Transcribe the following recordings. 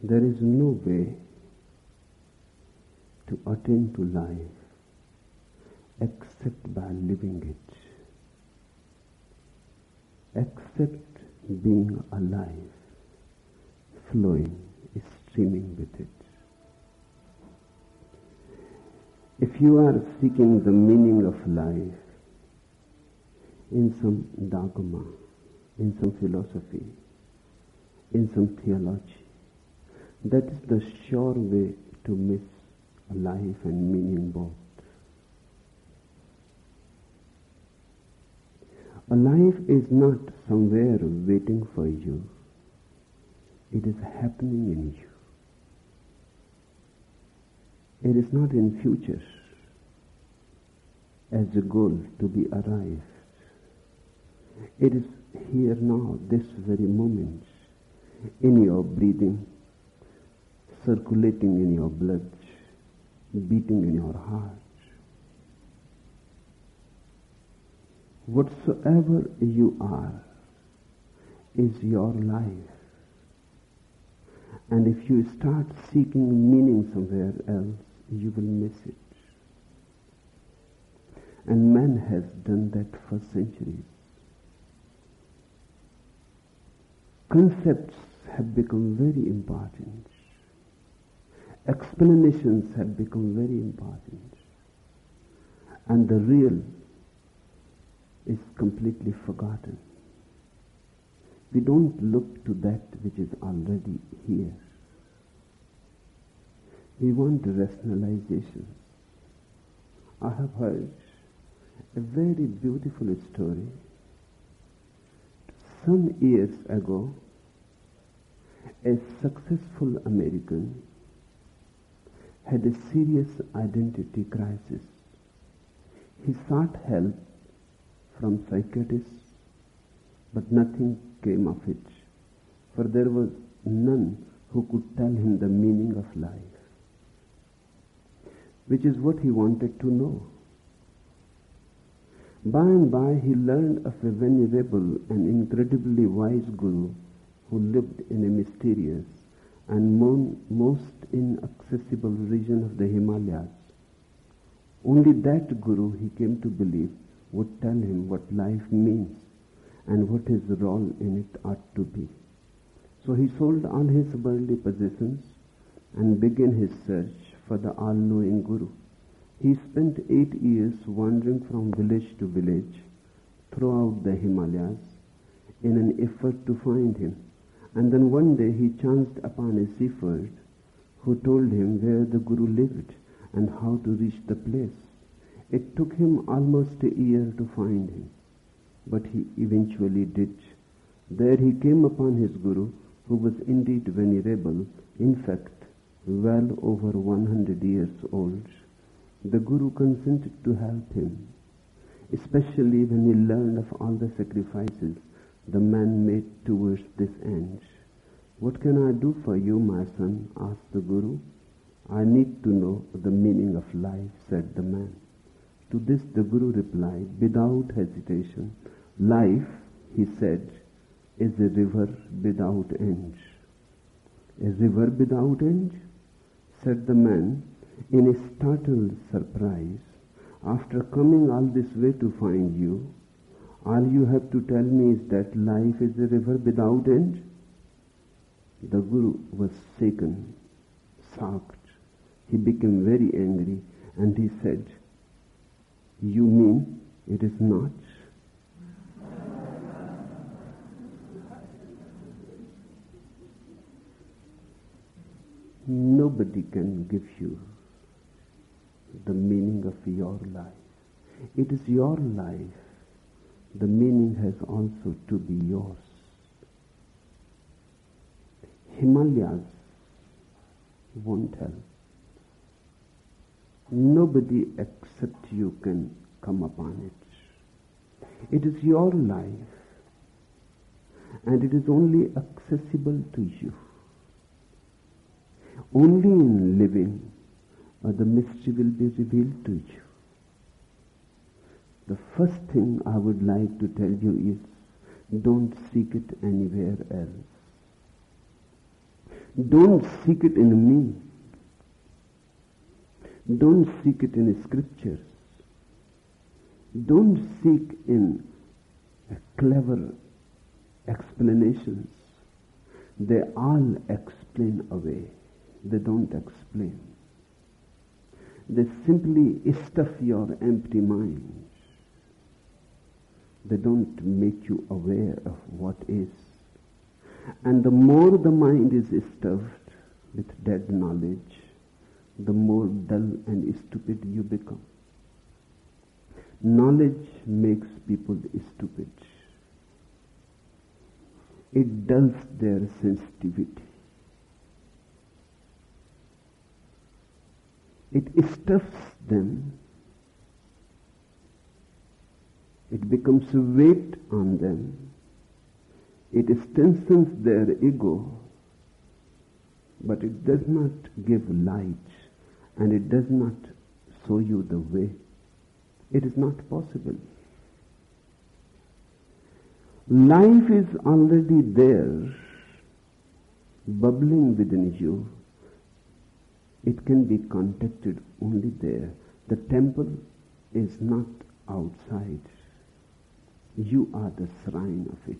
There is no way to attain to life except by living it, except being alive, flowing, streaming with it. If you are seeking the meaning of life in some dogma, in some philosophy, in some theology, that is the sure way to miss life and meaning both. A life is not somewhere waiting for you. It is happening in you. It is not in future as a goal to be arrived. It is here now, this very moment, in your breathing, circulating in your blood, beating in your heart. Whatsoever you are is your life. And if you start seeking meaning somewhere else, you will miss it. And man has done that for centuries. Concepts have become very important. Explanations have become very important. And the real is completely forgotten. We don't look to that which is already here. We want rationalization. I have heard a very beautiful story. Some years ago, a successful American had a serious identity crisis. He sought help from psychiatrists, but nothing came of it, for there was none who could tell him the meaning of life, which is what he wanted to know. By and by he learned of a venerable and incredibly wise guru who lived in a mysterious and most inaccessible region of the Himalayas. Only that guru, he came to believe, would tell him what life means and what his role in it ought to be. So he sold all his worldly possessions and began his search for the all-knowing guru. He spent 8 years wandering from village to village throughout the Himalayas in an effort to find him. And then one day he chanced upon a seafarer who told him where the guru lived and how to reach the place. It took him almost a year to find him, but he eventually did. There he came upon his guru, who was indeed venerable, in fact, well over 100 years old. The guru consented to help him, especially when he learned of all the sacrifices the man made towards this end. "What can I do for you, my son?" asked the guru. "I need to know the meaning of life," said the man. To this the guru replied without hesitation, "Life," he said, "is a river without end." "A river without end?" said the man in a startled surprise. "After coming all this way to find you, all you have to tell me is that life is a river without end?" The guru was shaken, shocked. He became very angry and he said, "You mean it is not?" Nobody can give you the meaning of your life. It is your life. The meaning has also to be yours. Himalayas won't help. Nobody except you can come upon it. It is your life, and it is only accessible to you. Only in living the mystery will be revealed to you. The first thing I would like to tell you is, don't seek it anywhere else. Don't seek it in me. Don't seek it in scriptures. Don't seek in clever explanations. They all explain away. They don't explain. They simply stuff your empty mind. They don't make you aware of what is. And the more the mind is stuffed with dead knowledge, the more dull and stupid you become. Knowledge makes people stupid. It dulls their sensitivity. It stuffs them. It becomes a weight on them. It strengthens their ego, but it does not give light, and it does not show you the way. It is not possible. Life is already there, bubbling within you. It can be contacted only there. The temple is not outside. You are the shrine of it.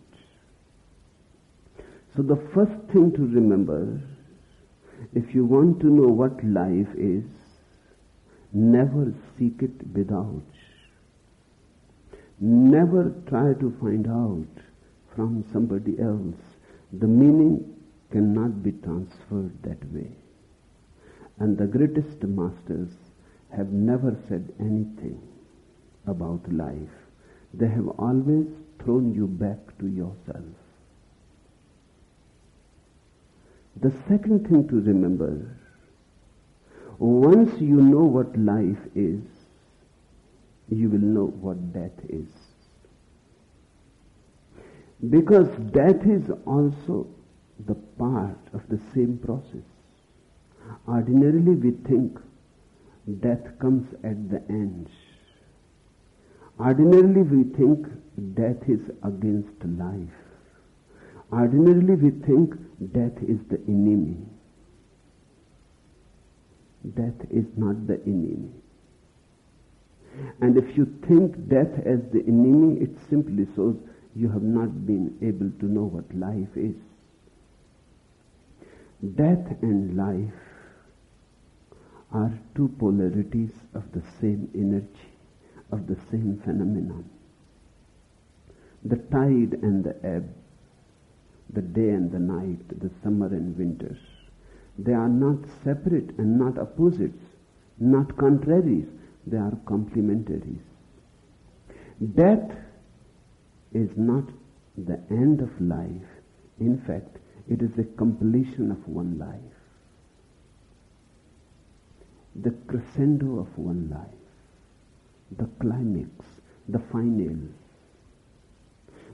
So the first thing to remember, if you want to know what life is, never seek it without. Never try to find out from somebody else. The meaning cannot be transferred that way. And the greatest masters have never said anything about life. They have always thrown you back to yourself. The second thing to remember, once you know what life is, you will know what death is. Because death is also the part of the same process. Ordinarily we think death comes at the end. Ordinarily we think death is against life. Ordinarily we think death is the enemy. Death is not the enemy. And if you think death as the enemy, it simply shows you have not been able to know what life is. Death and life are two polarities of the same energy, of the same phenomenon. The tide and the ebb, the day and the night, the summer and winter, they are not separate and not opposites, not contraries, they are complementaries. Death is not the end of life. In fact, it is the completion of one life. The crescendo of one life. The climax, the final.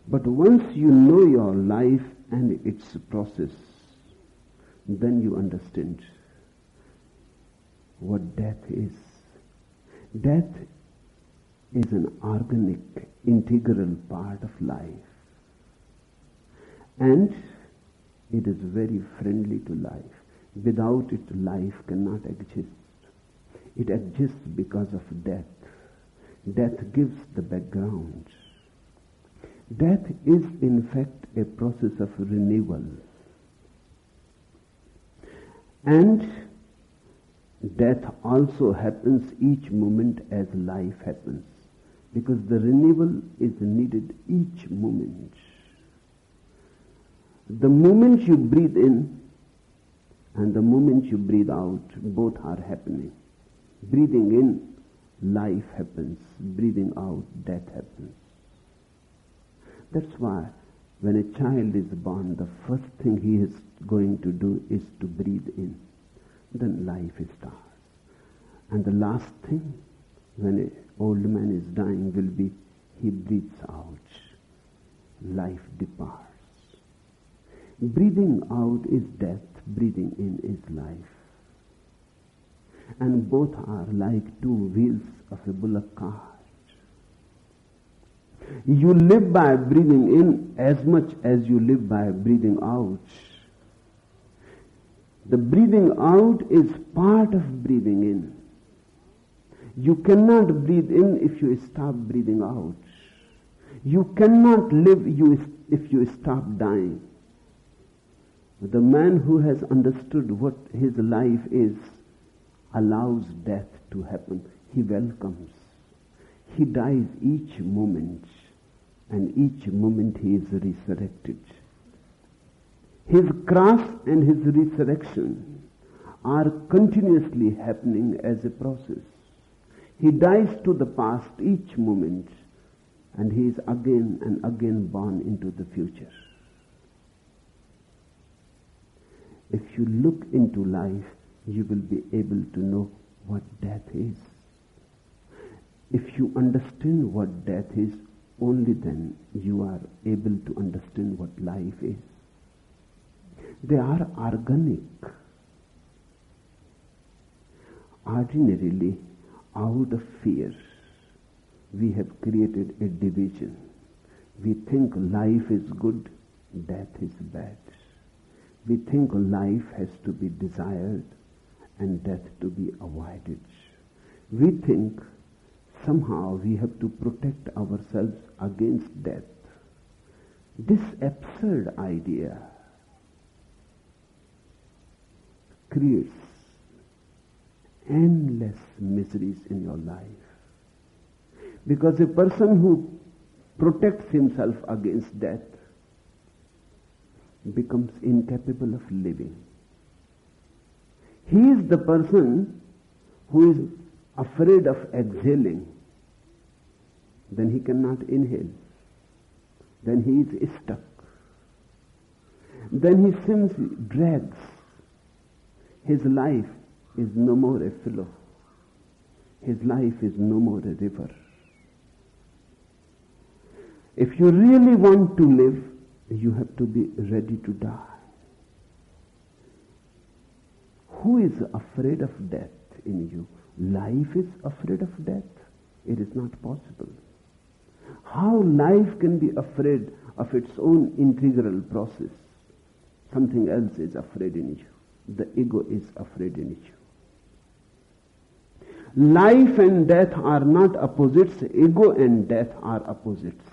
But once you know your life and its process, then you understand what death is. Death is an organic, integral part of life. And it is very friendly to life. Without it, life cannot exist. It exists because of death. Death gives the background. Death is in fact a process of renewal. And death also happens each moment as life happens, because the renewal is needed each moment. The moment you breathe in and the moment you breathe out, both are happening. Breathing in, life happens. Breathing out, death happens. That's why when a child is born, the first thing he is going to do is to breathe in. Then life starts. And the last thing, when an old man is dying, will be he breathes out. Life departs. Breathing out is death, breathing in is life. And both are like two wheels of a bullock cart. You live by breathing in as much as you live by breathing out. The breathing out is part of breathing in. You cannot breathe in if you stop breathing out. You cannot live if you stop dying. The man who has understood what his life is allows death to happen. He welcomes. He dies each moment, and each moment he is resurrected. His cross and his resurrection are continuously happening as a process. He dies to the past each moment, and he is again and again born into the future. If you look into life, you will be able to know what death is. If you understand what death is, only then you are able to understand what life is. They are organic. Ordinarily, out of fear, we have created a division. We think life is good, death is bad. We think life has to be desired and death to be avoided. We think somehow we have to protect ourselves against death. This absurd idea creates endless miseries in your life. Because a person who protects himself against death becomes incapable of living. He is the person who is afraid of exhaling. Then he cannot inhale. Then he is stuck. Then he simply drags. His life is no more a flow. His life is no more a river. If you really want to live, you have to be ready to die. Who is afraid of death in you? Life is afraid of death. It is not possible. How life can be afraid of its own integral process? Something else is afraid in you. The ego is afraid in you. Life and death are not opposites. Ego and death are opposites.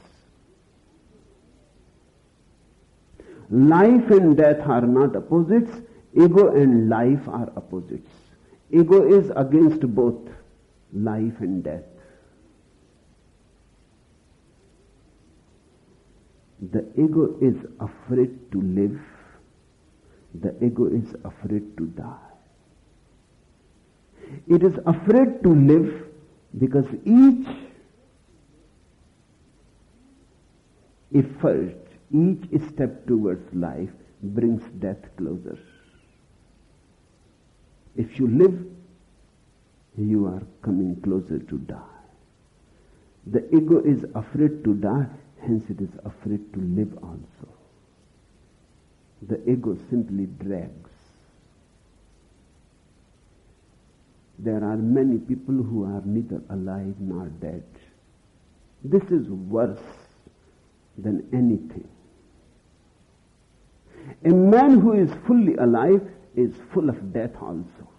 Life and death are not opposites. Ego and life are opposites. Ego is against both life and death. The ego is afraid to live. The ego is afraid to die. It is afraid to live because each effort, each step towards life brings death closer. If you live, you are coming closer to die. The ego is afraid to die, hence it is afraid to live also. The ego simply drags. There are many people who are neither alive nor dead. This is worse than anything. A man who is fully alive is full of death also.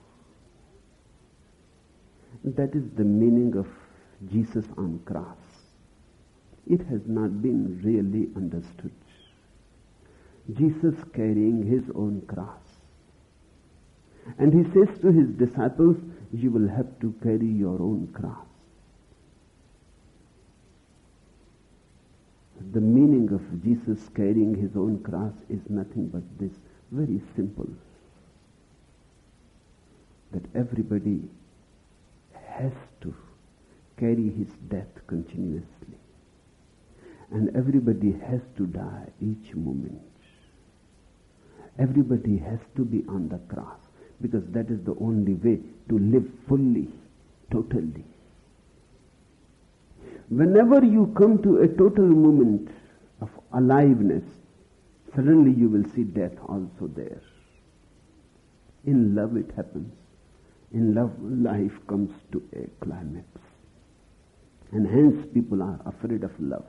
That is the meaning of Jesus on cross. It has not been really understood. Jesus carrying his own cross. And he says to his disciples, you will have to carry your own cross. The meaning of Jesus carrying his own cross is nothing but this, very simple. That everybody has to carry his death continuously. And everybody has to die each moment. Everybody has to be on the cross, because that is the only way to live fully, totally. Whenever you come to a total moment of aliveness, suddenly you will see death also there. In love it happens. In love, life comes to a climax. And hence people are afraid of love.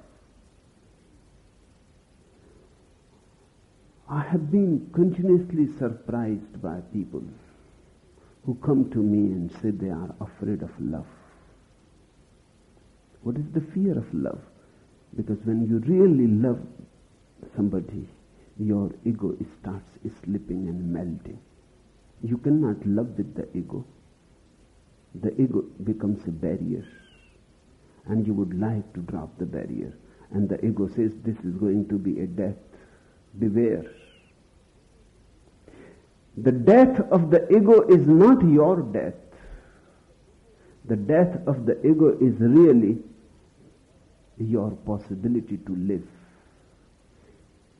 I have been continuously surprised by people who come to me and say they are afraid of love. What is the fear of love? Because when you really love somebody, your ego starts slipping and melting. You cannot love with the ego. The ego becomes a barrier, and you would like to drop the barrier. And the ego says, this is going to be a death. Beware. The death of the ego is not your death. The death of the ego is really your possibility to live.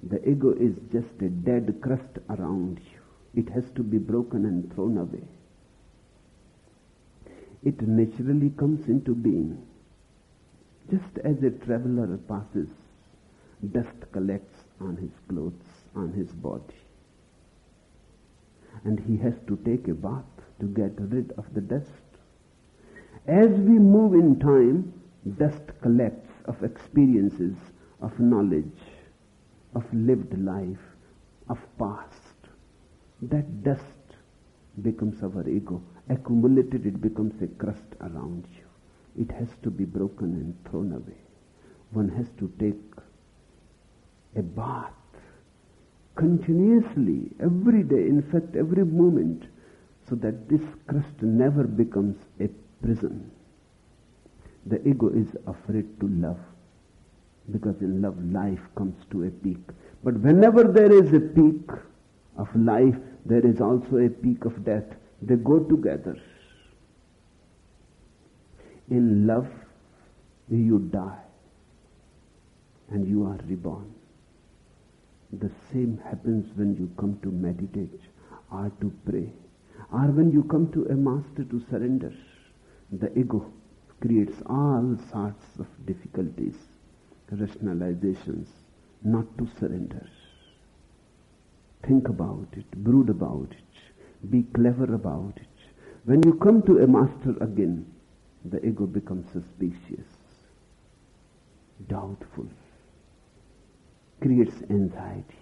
The ego is just a dead crust around you. It has to be broken and thrown away. It naturally comes into being. Just as a traveler passes, dust collects on his clothes, on his body. And he has to take a bath to get rid of the dust. As we move in time, dust collects of experiences, of knowledge, of lived life, of past. That dust becomes our ego. Accumulated, it becomes a crust around you. It has to be broken and thrown away. One has to take a bath continuously, every day, in fact every moment, so that this crust never becomes a prison. The ego is afraid to love, because in love life comes to a peak. But whenever there is a peak of life, there is also a peak of death. They go together. In love, you die and you are reborn. The same happens when you come to meditate or to pray, or when you come to a master to surrender. The ego creates all sorts of difficulties, rationalizations, not to surrender. Think about it, brood about it, be clever about it. When you come to a master again, the ego becomes suspicious, doubtful, creates anxiety.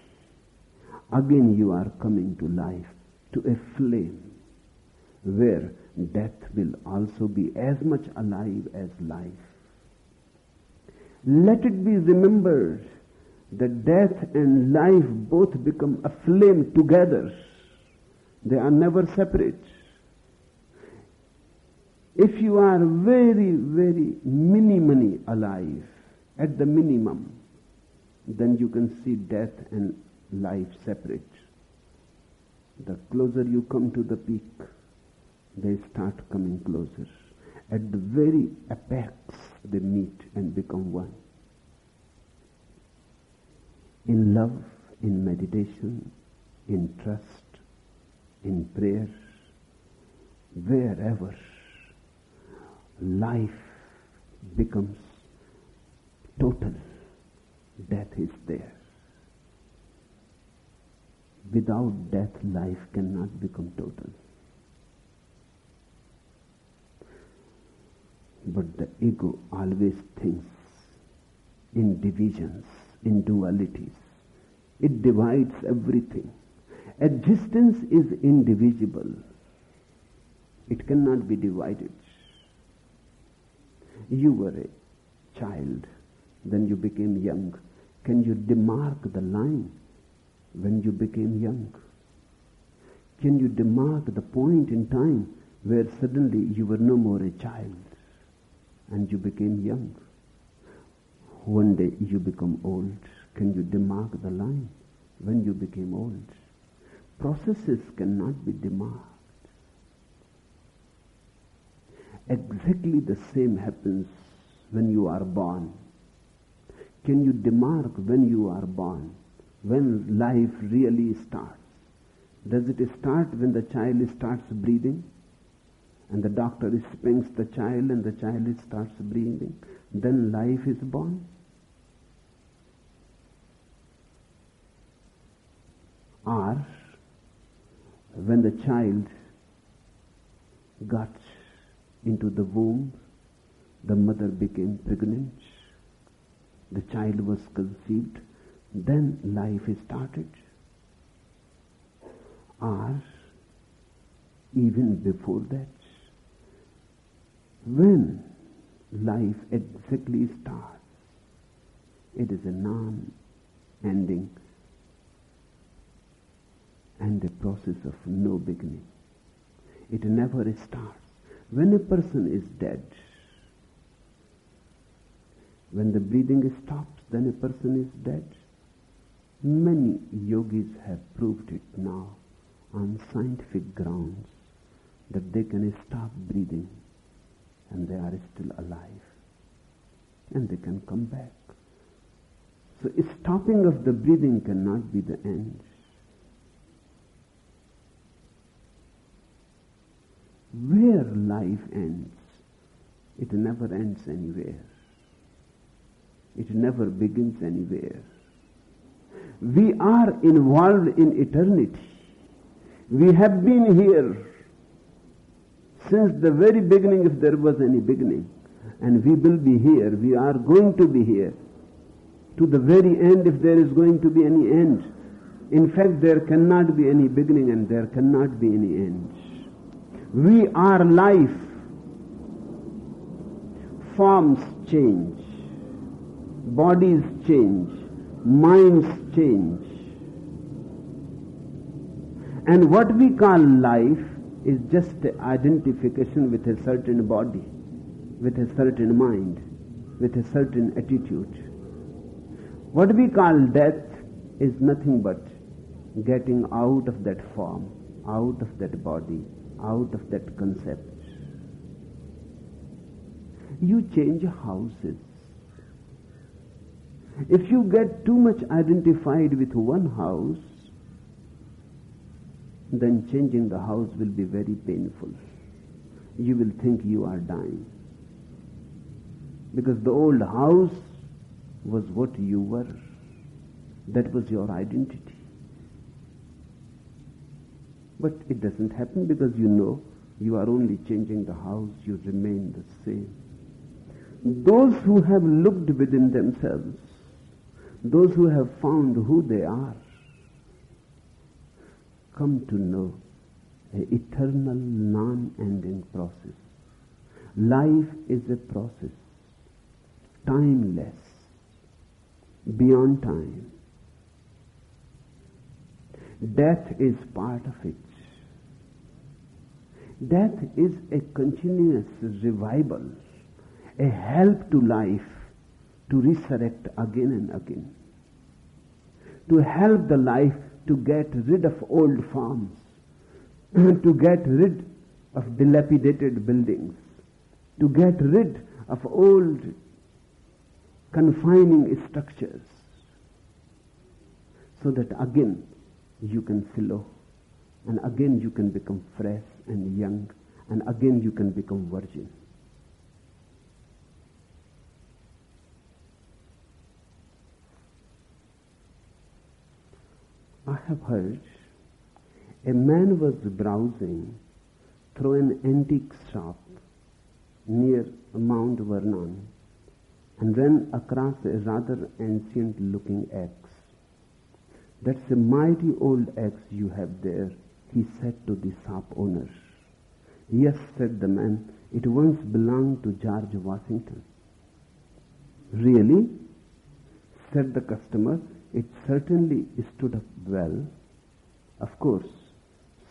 Again you are coming to life, to a flame, where death will also be as much alive as life. Let it be remembered that death and life both become a flame together. They are never separate. If you are very, very minimally alive, at the minimum, then you can see death and life separate. The closer you come to the peak, they start coming closer. At the very apex, they meet and become one. In love, in meditation, in trust, in prayer, wherever life becomes total, death is there. Without death, life cannot become total. But the ego always thinks in divisions, in dualities. It divides everything. Existence is indivisible. It cannot be divided. You were a child, then you became young. Can you demark the line when you became young? Can you demark the point in time where suddenly you were no more a child and you became young? One day you become old. Can you demark the line when you became old? Processes cannot be demarked. Exactly the same happens when you are born. Can you demark when you are born, when life really starts? Does it start when the child starts breathing and the doctor spanks the child and the child starts breathing? Then life is born? Or when the child got into the womb, the mother became pregnant, the child was conceived, then life is started. Or even before that, when life exactly starts, it is a non-ending and a process of no beginning. It never starts. When a person is dead, when the breathing stops, then a person is dead. Many yogis have proved it now on scientific grounds that they can stop breathing and they are still alive and they can come back. So stopping of the breathing cannot be the end. Where life ends, it never ends anywhere. It never begins anywhere. We are involved in eternity. We have been here since the very beginning, if there was any beginning. And we will be here. We are going to be here to the very end, if there is going to be any end. In fact, there cannot be any beginning and there cannot be any end. We are life. Forms change. Bodies change. Minds change. And what we call life is just identification with a certain body, with a certain mind, with a certain attitude. What we call death is nothing but getting out of that form, out of that body, out of that concept. You change houses. If you get too much identified with one house, then changing the house will be very painful. You will think you are dying. Because the old house was what you were. That was your identity. But it doesn't happen because you know you are only changing the house, you remain the same. Those who have looked within themselves, those who have found who they are, come to know an eternal, non-ending process. Life is a process, timeless, beyond time. Death is part of it. Death is a continuous revival, a help to life to resurrect again and again, to help the life to get rid of old forms, to get rid of dilapidated buildings, to get rid of old confining structures, so that again you can flow, and again you can become fresh and young, and again you can become virgin. I have heard a man was browsing through an antique shop near Mount Vernon and ran across a rather ancient looking axe. "That's a mighty old axe you have there," he said to the shop owner. "Yes," said the man, "it once belonged to George Washington." "Really?" said the customer. "It certainly stood up well." "Of course,"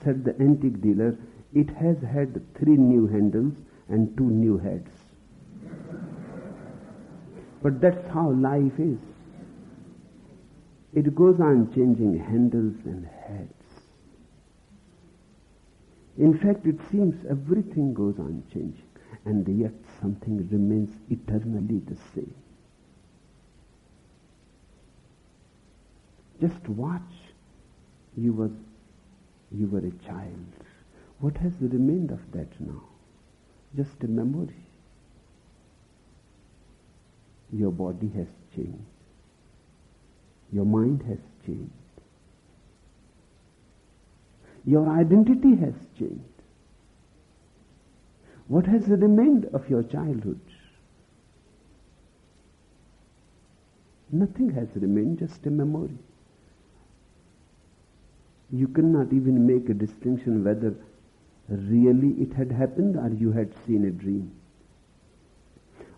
said the antique dealer, "it has had 3 new handles and 2 new heads." But that's how life is. It goes on changing handles and heads. In fact, it seems everything goes on changing, and yet something remains eternally the same. Just watch. You were a child. What has remained of that now? Just a memory. Your body has changed. Your mind has changed. Your identity has changed. What has remained of your childhood? Nothing has remained, just a memory. You cannot even make a distinction whether really it had happened or you had seen a dream.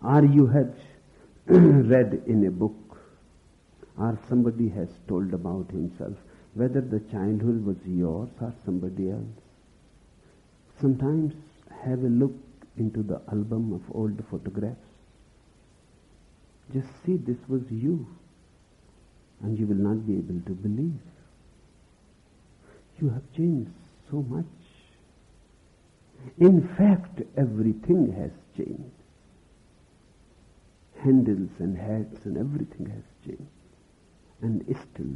Or you had read in a book, or somebody has told about himself, whether the childhood was yours or somebody else. Sometimes have a look into the album of old photographs. Just see this was you, and you will not be able to believe. You have changed so much. In fact, everything has changed. Handles and hats and everything has changed. And still,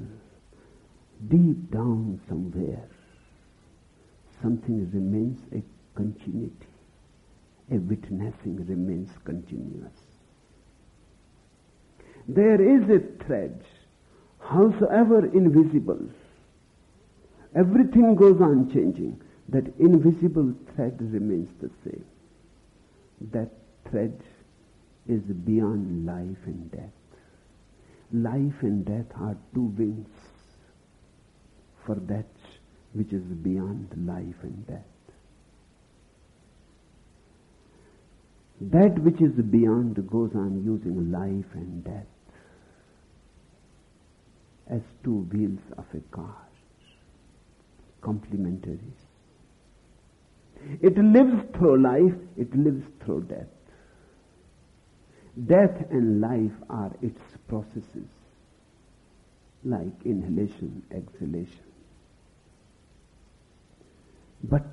deep down somewhere, something remains a continuity. A witnessing remains continuous. There is a thread, howsoever invisible. Everything goes on changing. That invisible thread remains the same. That thread is beyond life and death. Life and death are two wings for that which is beyond life and death. That which is beyond goes on using life and death as two wheels of a car, complementaries. It lives through life, it lives through death. Death and life are its processes, like inhalation, exhalation. But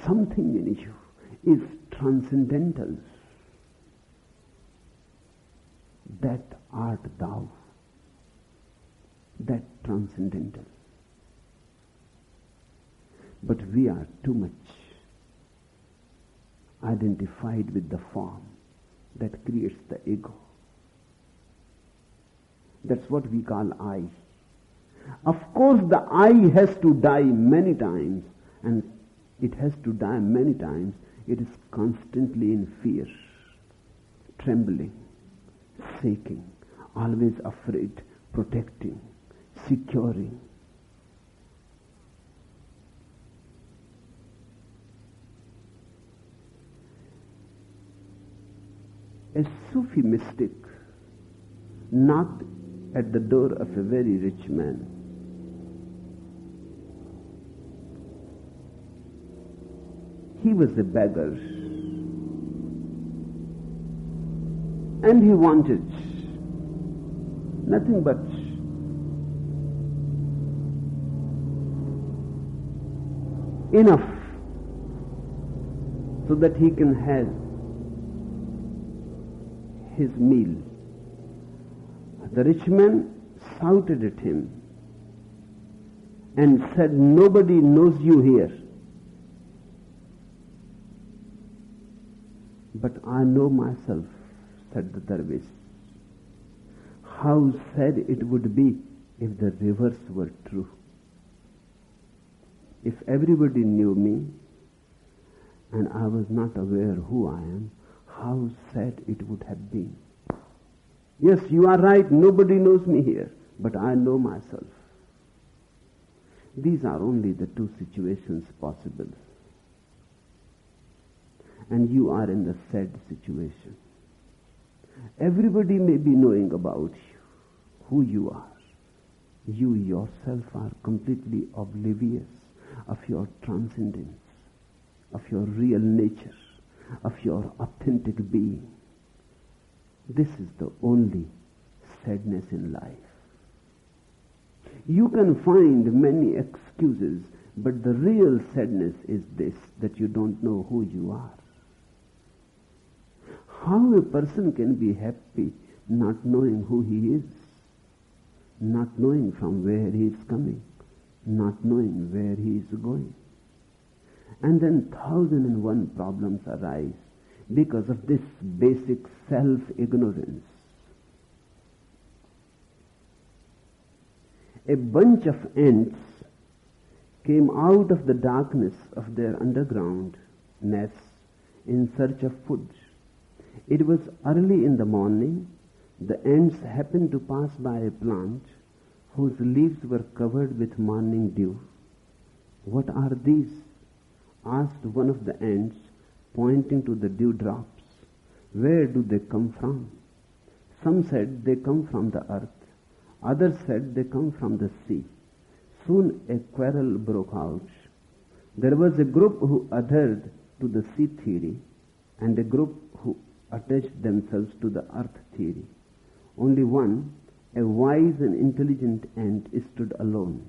something in you is transcendental. That art thou. That transcendental. But we are too much identified with the form that creates the ego. That's what we call I. Of course, the I has to die many times, and it has to die many times. It is constantly in fear, trembling, shaking, always afraid, protecting, securing. A Sufi mystic knocked at the door of a very rich man. He was a beggar, and he wanted nothing but enough so that he can have his meal. The rich man shouted at him and said, "Nobody knows you here, but I know myself," said the dervish. How sad it would be if the reverse were true. If everybody knew me and I was not aware who I am, how sad it would have been. Yes, you are right, nobody knows me here, but I know myself. These are only the two situations possible. And you are in the sad situation. Everybody may be knowing about you, who you are. You yourself are completely oblivious of your transcendence, of your real nature, of your authentic being. This is the only sadness in life. You can find many excuses, but the real sadness is this, that you don't know who you are. How a person can be happy not knowing who he is, not knowing from where he is coming, not knowing where he is going. And then 1,001 problems arise because of this basic self-ignorance. A bunch of ants came out of the darkness of their underground nests in search of food. It was early in the morning. The ants happened to pass by a plant whose leaves were covered with morning dew. "What are these?" asked one of the ants, pointing to the dewdrops. "Where do they come from?" Some said they come from the earth. Others said they come from the sea. Soon a quarrel broke out. There was a group who adhered to the sea theory and a group who attached themselves to the earth theory. Only one, a wise and intelligent ant, stood alone.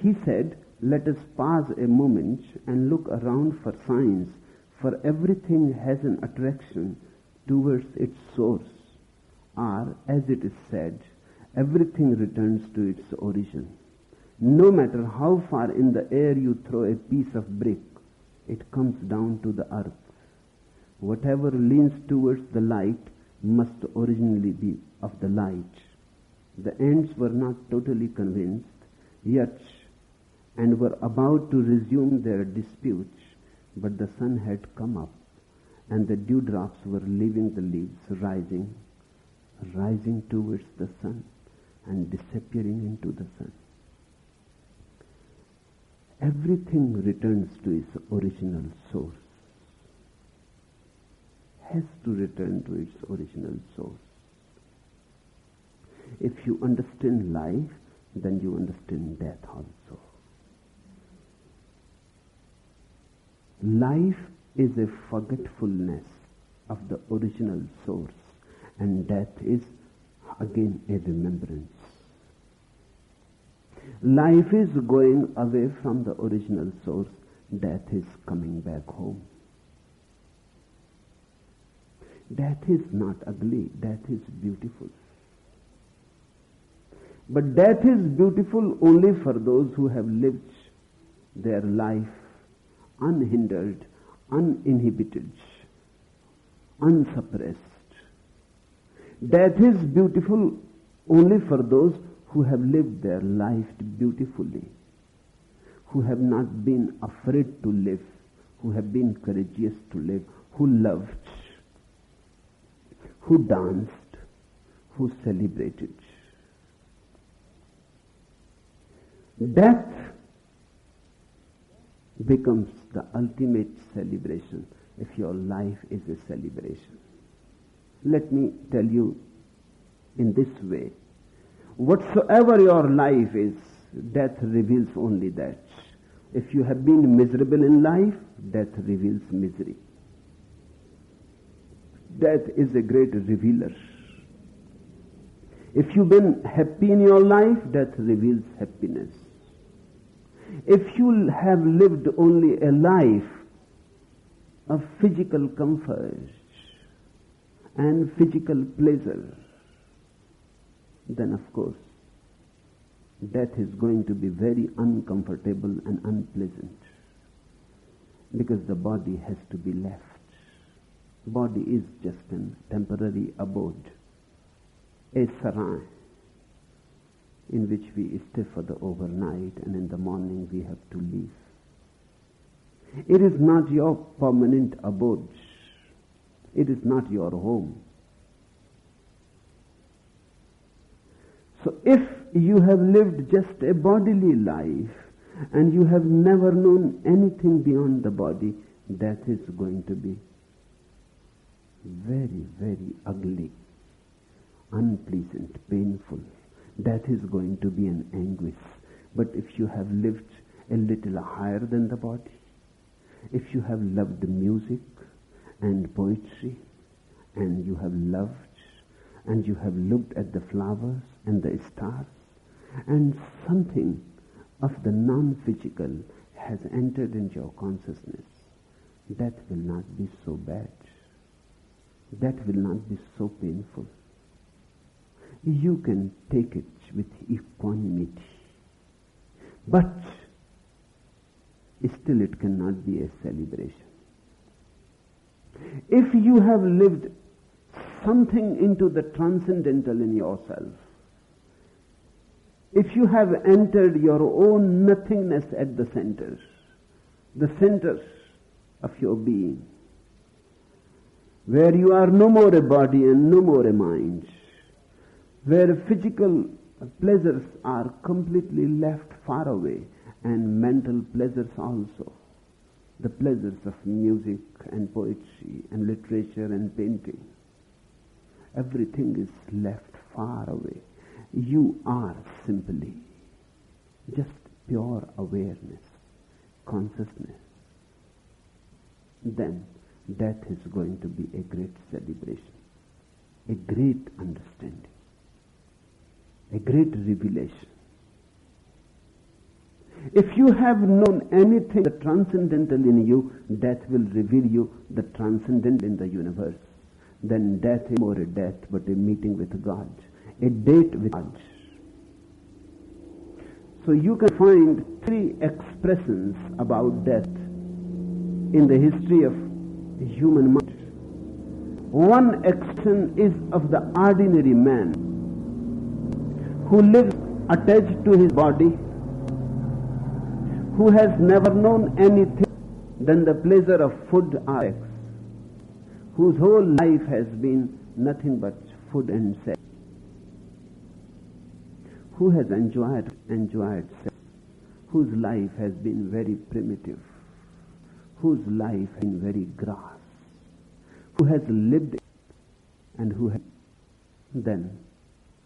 He said, "Let us pause a moment and look around for signs, for everything has an attraction towards its source. Or, as it is said, everything returns to its origin. No matter how far in the air you throw a piece of brick, it comes down to the earth. Whatever leans towards the light must originally be of the light." The ants were not totally convinced yet and were about to resume their dispute, but the sun had come up and the dewdrops were leaving the leaves, rising towards the sun and disappearing into the sun. Everything returns to its original source. Has to return to its original source. If you understand life, then you understand death also. Life is a forgetfulness of the original source, and death is again a remembrance. Life is going away from the original source, death is coming back home. Death is not ugly, death is beautiful. But death is beautiful only for those who have lived their life unhindered, uninhibited, unsuppressed. Death is beautiful only for those who have lived their life beautifully, who have not been afraid to live, who have been courageous to live, who loved, who danced, who celebrated. Death becomes the ultimate celebration if your life is a celebration. Let me tell you in this way, whatsoever your life is, death reveals only that. If you have been miserable in life, death reveals misery. Death is a great revealer. If you've been happy in your life, death reveals happiness. If you have lived only a life of physical comfort and physical pleasure, then of course death is going to be very uncomfortable and unpleasant, because the body has to be left. Body is just a temporary abode, a sarai, in which we stay for the overnight, and in the morning we have to leave. It is not your permanent abode. It is not your home. So if you have lived just a bodily life and you have never known anything beyond the body, death is going to be very, very ugly, unpleasant, painful. Death is going to be an anguish. But if you have lived a little higher than the body, if you have loved music and poetry, and you have loved, and you have looked at the flowers and the stars, and something of the non-physical has entered into your consciousness, that will not be so bad. That will not be so painful. You can take it with equanimity. But still it cannot be a celebration. If you have lived something into the transcendental in yourself, if you have entered your own nothingness at the center of your being, where you are no more a body and no more a mind, where physical pleasures are completely left far away, and mental pleasures also. The pleasures of music and poetry and literature and painting. Everything is left far away. You are simply just pure awareness, consciousness. Then death is going to be a great celebration, a great understanding, a great revelation. If you have known anything the transcendental in you, death will reveal you the transcendental in the universe. Then death is more a death but a meeting with God, a date with God. So you can find three expressions about death in the history of human mind. One expression is of the ordinary man who lives attached to his body, who has never known anything than the pleasure of food or sex, whose whole life has been nothing but food and sex, who has enjoyed sex, whose life has been very primitive, whose life has been very gross, who has lived and who has then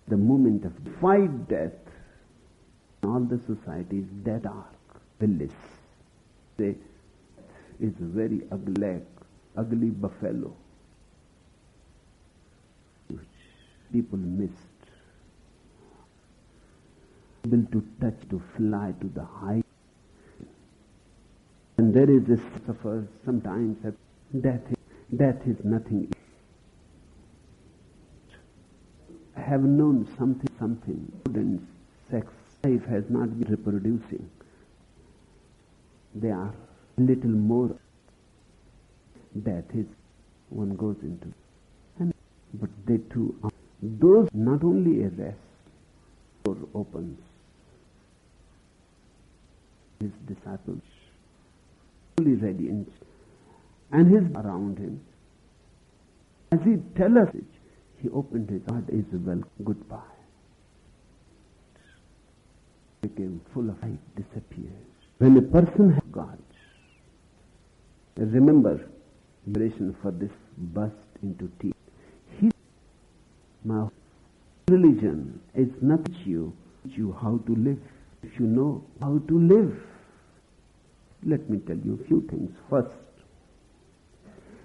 the moment of fight death, all the societies that are village. They is very ugly buffalo which people missed. Able to touch, to fly to the height. And there is this suffer sometimes death is nothing. Have known something, food and sex. Life has not been reproducing. They are a little more. Death is one goes into, but they too are. Those not only a rest, door opens. His disciples fully radiant, and his around him. As he tells us it, he opened his heart. Is well, goodbye. Became full of light, disappears. When a person has God, remember, liberation for this burst into tears. My religion is not you how to live. If you know how to live, let me tell you a few things. First,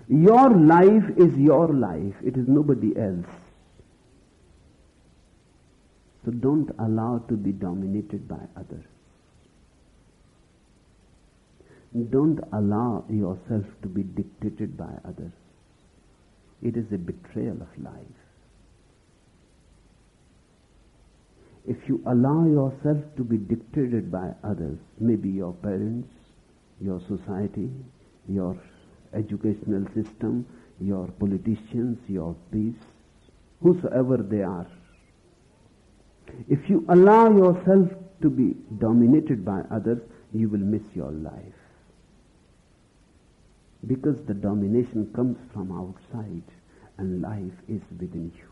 your life is your life. It is nobody else. So don't allow to be dominated by others. Don't allow yourself to be dictated by others. It is a betrayal of life. If you allow yourself to be dictated by others, maybe your parents, your society, your educational system, your politicians, your peers, whosoever they are, if you allow yourself to be dominated by others, you will miss your life. Because the domination comes from outside and life is within you.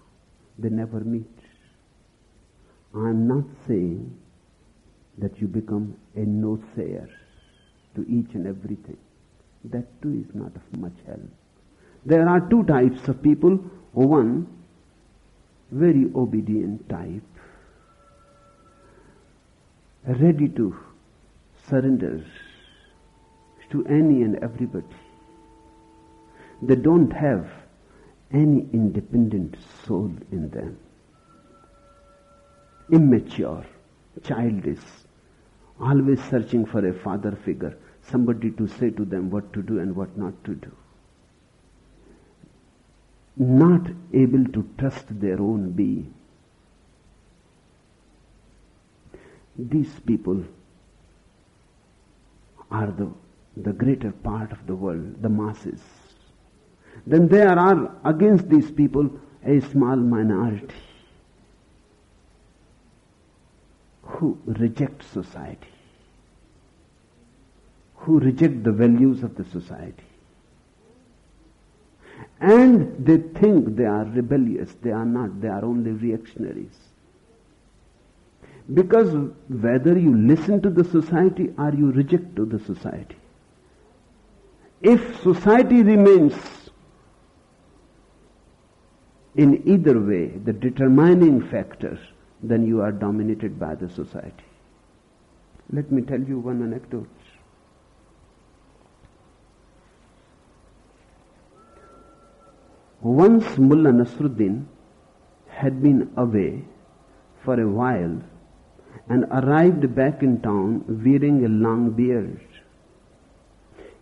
They never meet. I am not saying that you become a no-sayer to each and everything. That too is not of much help. There are two types of people. One, very obedient type, ready to surrender to any and everybody. They don't have any independent soul in them. Immature, childish, always searching for a father figure, somebody to say to them what to do and what not to do. Not able to trust their own being. These people are the greater part of the world, the masses. Then there are against these people a small minority who reject society, who reject the values of the society. And they think they are rebellious. They are not. They are only reactionaries. Because whether you listen to the society or you reject to the society, if society remains in either way the determining factor, then you are dominated by the society. Let me tell you one anecdote. Once Mullah Nasruddin had been away for a while and arrived back in town wearing a long beard.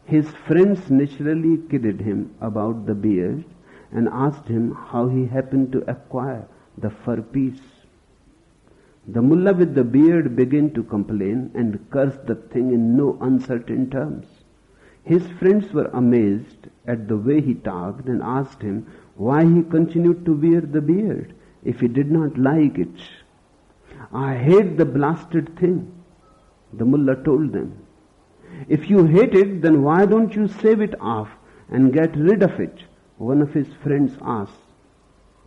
His friends naturally kidded him about the beard and asked him how he happened to acquire the fur piece. The mullah with the beard began to complain and curse the thing in no uncertain terms. His friends were amazed at the way he talked and asked him why he continued to wear the beard if he did not like it. "I hate the blasted thing," the mullah told them. "If you hate it, then why don't you shave it off and get rid of it?" One of his friends asked.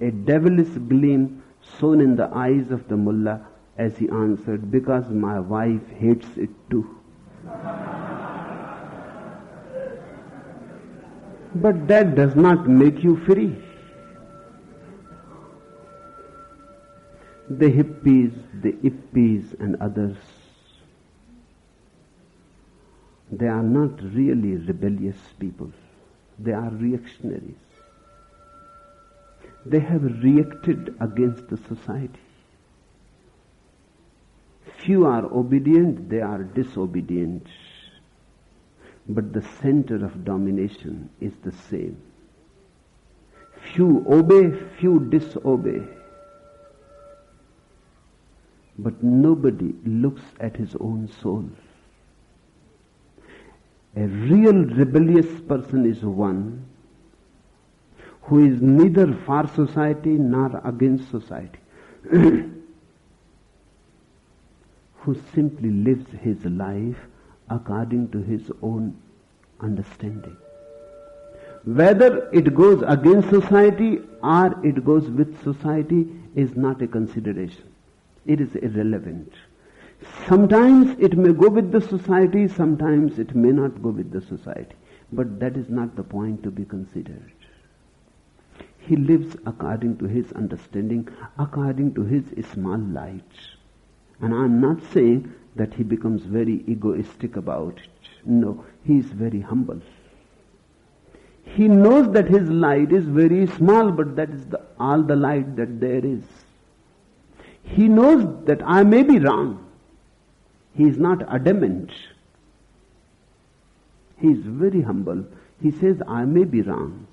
A devilish gleam shone in the eyes of the mullah as he answered, "Because my wife hates it too." But that does not make you free. The hippies, the yippies and others, they are not really rebellious people. They are reactionaries. They have reacted against the society. Few are obedient, they are disobedient. But the center of domination is the same. Few obey, few disobey. But nobody looks at his own soul. A real rebellious person is one who is neither for society nor against society, who simply lives his life according to his own understanding. Whether it goes against society or it goes with society is not a consideration. It is irrelevant. Sometimes it may go with the society, sometimes it may not go with the society. But that is not the point to be considered. He lives according to his understanding, according to his small light. And I am not saying that he becomes very egoistic about it. No, he is very humble. He knows that his light is very small, but that is all the light that there is. He knows that I may be wrong. He is not adamant. He is very humble. He says, "I may be wrong,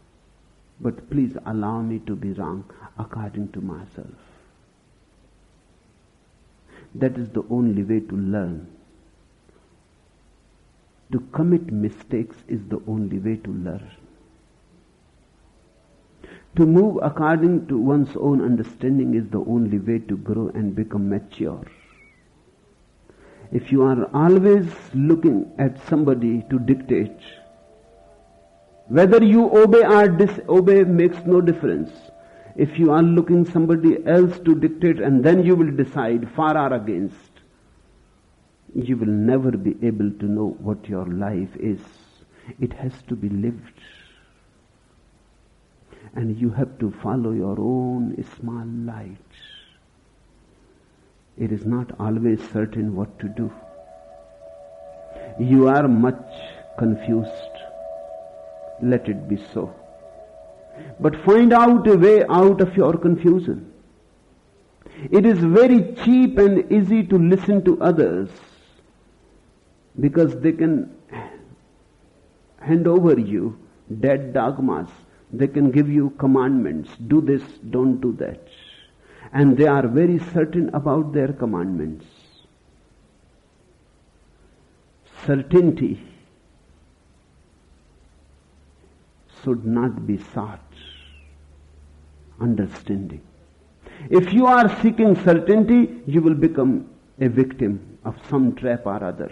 but please allow me to be wrong according to myself." That is the only way to learn. To commit mistakes is the only way to learn. To move according to one's own understanding is the only way to grow and become mature. If you are always looking at somebody to dictate, whether you obey or disobey makes no difference. If you are looking somebody else to dictate and then you will decide for or against, you will never be able to know what your life is. It has to be lived. And you have to follow your own small light. It is not always certain what to do. You are much confused. Let it be so. But find out a way out of your confusion. It is very cheap and easy to listen to others because they can hand over you dead dogmas. They can give you commandments. Do this, don't do that. And they are very certain about their commandments. Certainty should not be sought. Understanding. If you are seeking certainty, you will become a victim of some trap or other.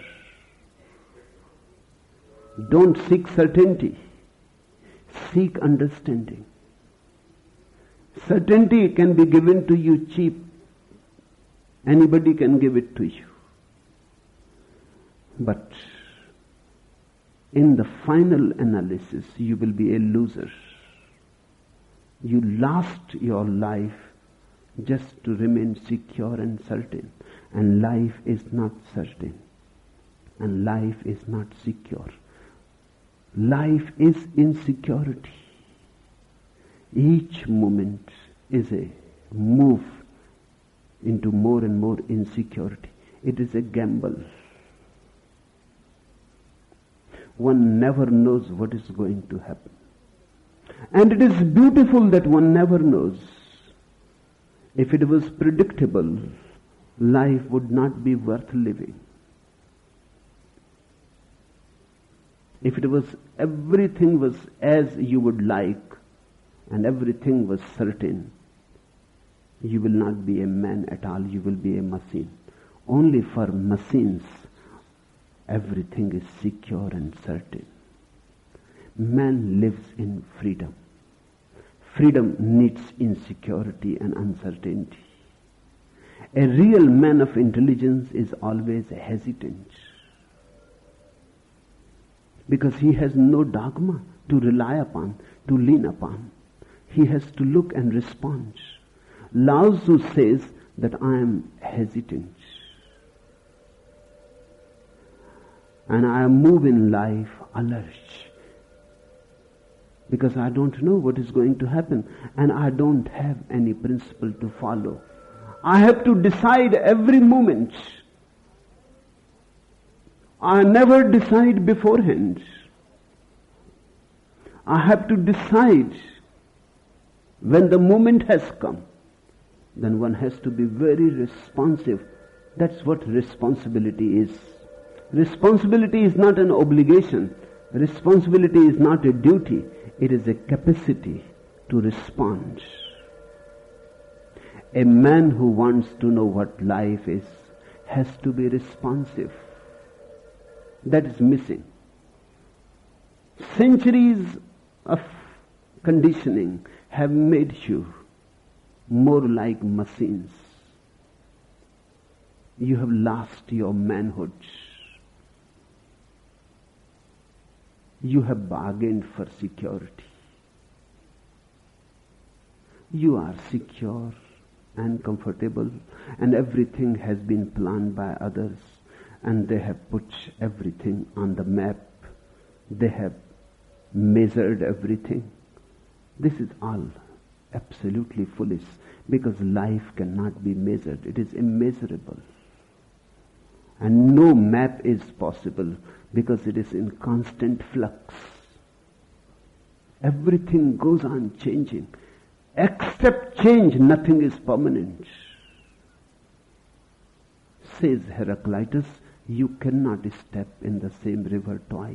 Don't seek certainty. Seek understanding. Certainty can be given to you cheap Anybody can give it to you. But in the final analysis, you will be a loser. You lost your life just to remain secure and certain. And life is not certain. And life is not secure. Life is insecurity. Each moment is a move into more and more insecurity. It is a gamble. One never knows what is going to happen. And it is beautiful that one never knows. If it was predictable, life would not be worth living. If it was, everything was as you would like, and everything was certain, you will not be a man at all, you will be a machine. Only for machines, everything is secure and certain. Man lives in freedom. Freedom needs insecurity and uncertainty. A real man of intelligence is always hesitant, because he has no dogma to rely upon, to lean upon. He has to look and respond. Lao Tzu says that I am hesitant. And I move in life alert, because I don't know what is going to happen, and I don't have any principle to follow. I have to decide every moment. I never decide beforehand. I have to decide when the moment has come. Then one has to be very responsive. That's what responsibility is. Responsibility is not an obligation. Responsibility is not a duty. It is a capacity to respond. A man who wants to know what life is has to be responsive. That is missing. Centuries of conditioning have made you more like machines. You have lost your manhood. You have bargained for security. You are secure and comfortable, and everything has been planned by others, and they have put everything on the map. They have measured everything. This is all absolutely foolish, because life cannot be measured. It is immeasurable. And no map is possible, because it is in constant flux. Everything goes on changing. Except change, nothing is permanent. Says Heraclitus, you cannot step in the same river twice.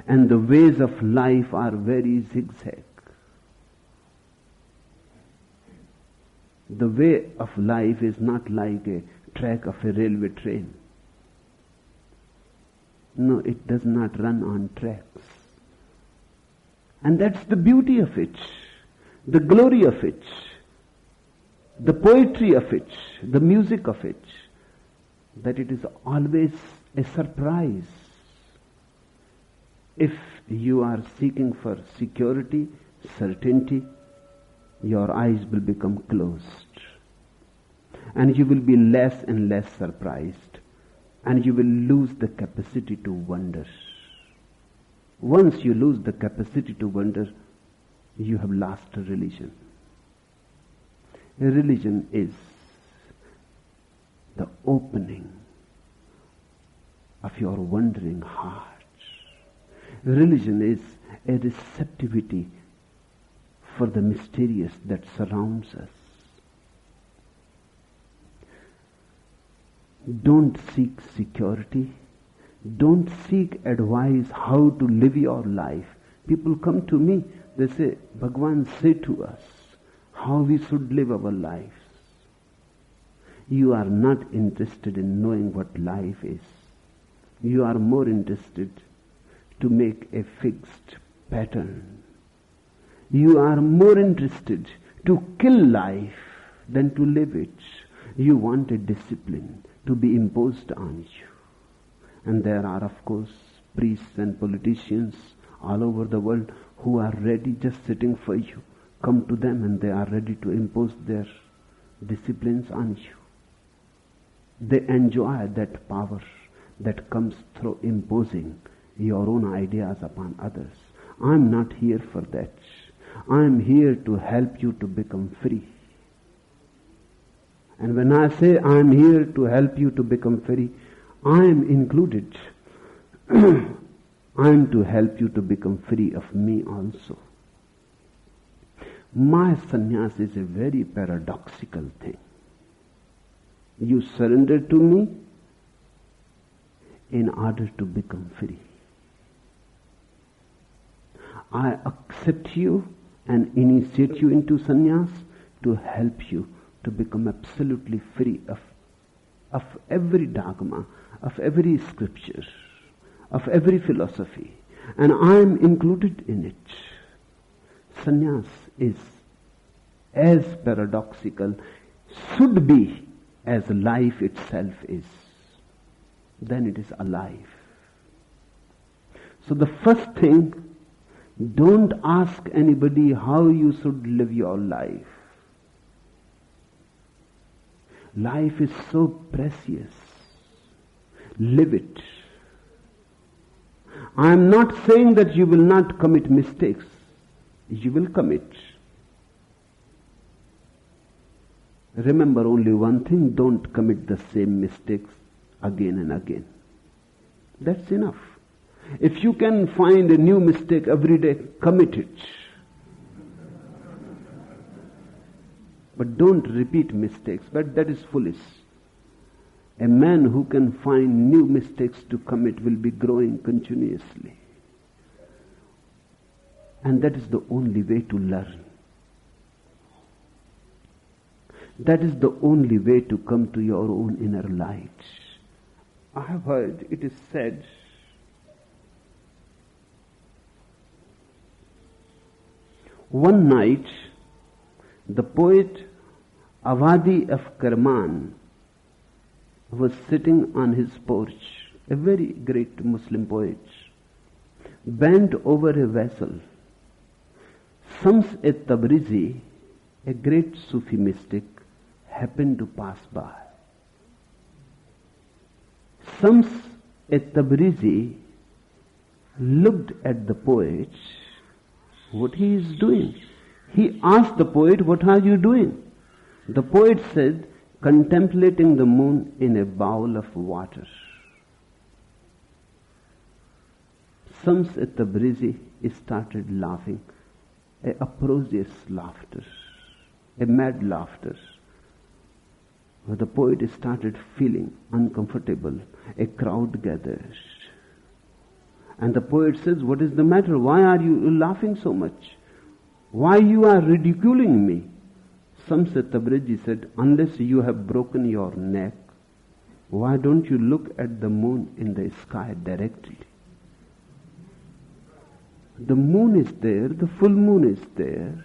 And the ways of life are very zigzag. The way of life is not like a track of a railway train. No, it does not run on tracks. And that's the beauty of it, the glory of it, the poetry of it, the music of it, that it is always a surprise. If you are seeking for security, certainty, your eyes will become closed, and you will be less and less surprised, and you will lose the capacity to wonder. Once you lose the capacity to wonder, you have lost a religion. A religion is the opening of your wondering heart. Religion is a receptivity for the mysterious that surrounds us. Don't seek security. Don't seek advice how to live your life. People come to me, they say, Bhagwan, say to us how we should live our lives. You are not interested in knowing what life is. You are more interested to make a fixed pattern. You are more interested to kill life than to live it. You want a discipline to be imposed on you. And there are, of course, priests and politicians all over the world who are ready, just sitting for you. Come to them and they are ready to impose their disciplines on you. They enjoy that power that comes through imposing your own ideas upon others. I'm not here for that. I'm here to help you to become free. And when I say I'm here to help you to become free, I'm included. I'm to help you to become free of me also. My sannyas is a very paradoxical thing. You surrender to me in order to become free. I accept you and initiate you into sannyas to help you to become absolutely free of every dogma, of every scripture, of every philosophy. And I am included in it. Sannyas is as paradoxical, should be, as life itself is. Then it is alive. So the first thing, don't ask anybody how you should live your life. Life is so precious. Live it. I am not saying that you will not commit mistakes. You will commit. Remember only one thing, don't commit the same mistakes again and again. That's enough. If you can find a new mistake every day, commit it. But don't repeat mistakes. But that is foolish. A man who can find new mistakes to commit will be growing continuously. And that is the only way to learn. That is the only way to come to your own inner light. I have heard it is said, one night the poet Avadi of Kerman was sitting on his porch, a very great Muslim poet, bent over a vessel. Shams-e-Tabrizi, a great Sufi mystic, happened to pass by. Shams-e-Tabrizi looked at the poet, what he is doing. He asked the poet, what are you doing? The poet said, contemplating the moon in a bowl of water. Shams-e-Tabrizi started laughing, a uproarious laughter, a mad laughter. When the poet started feeling uncomfortable, a crowd gathered. And the poet says, what is the matter? Why are you laughing so much? Why you are ridiculing me? Shams-e-Tabrizi said, unless you have broken your neck, why don't you look at the moon in the sky directly? The moon is there, the full moon is there.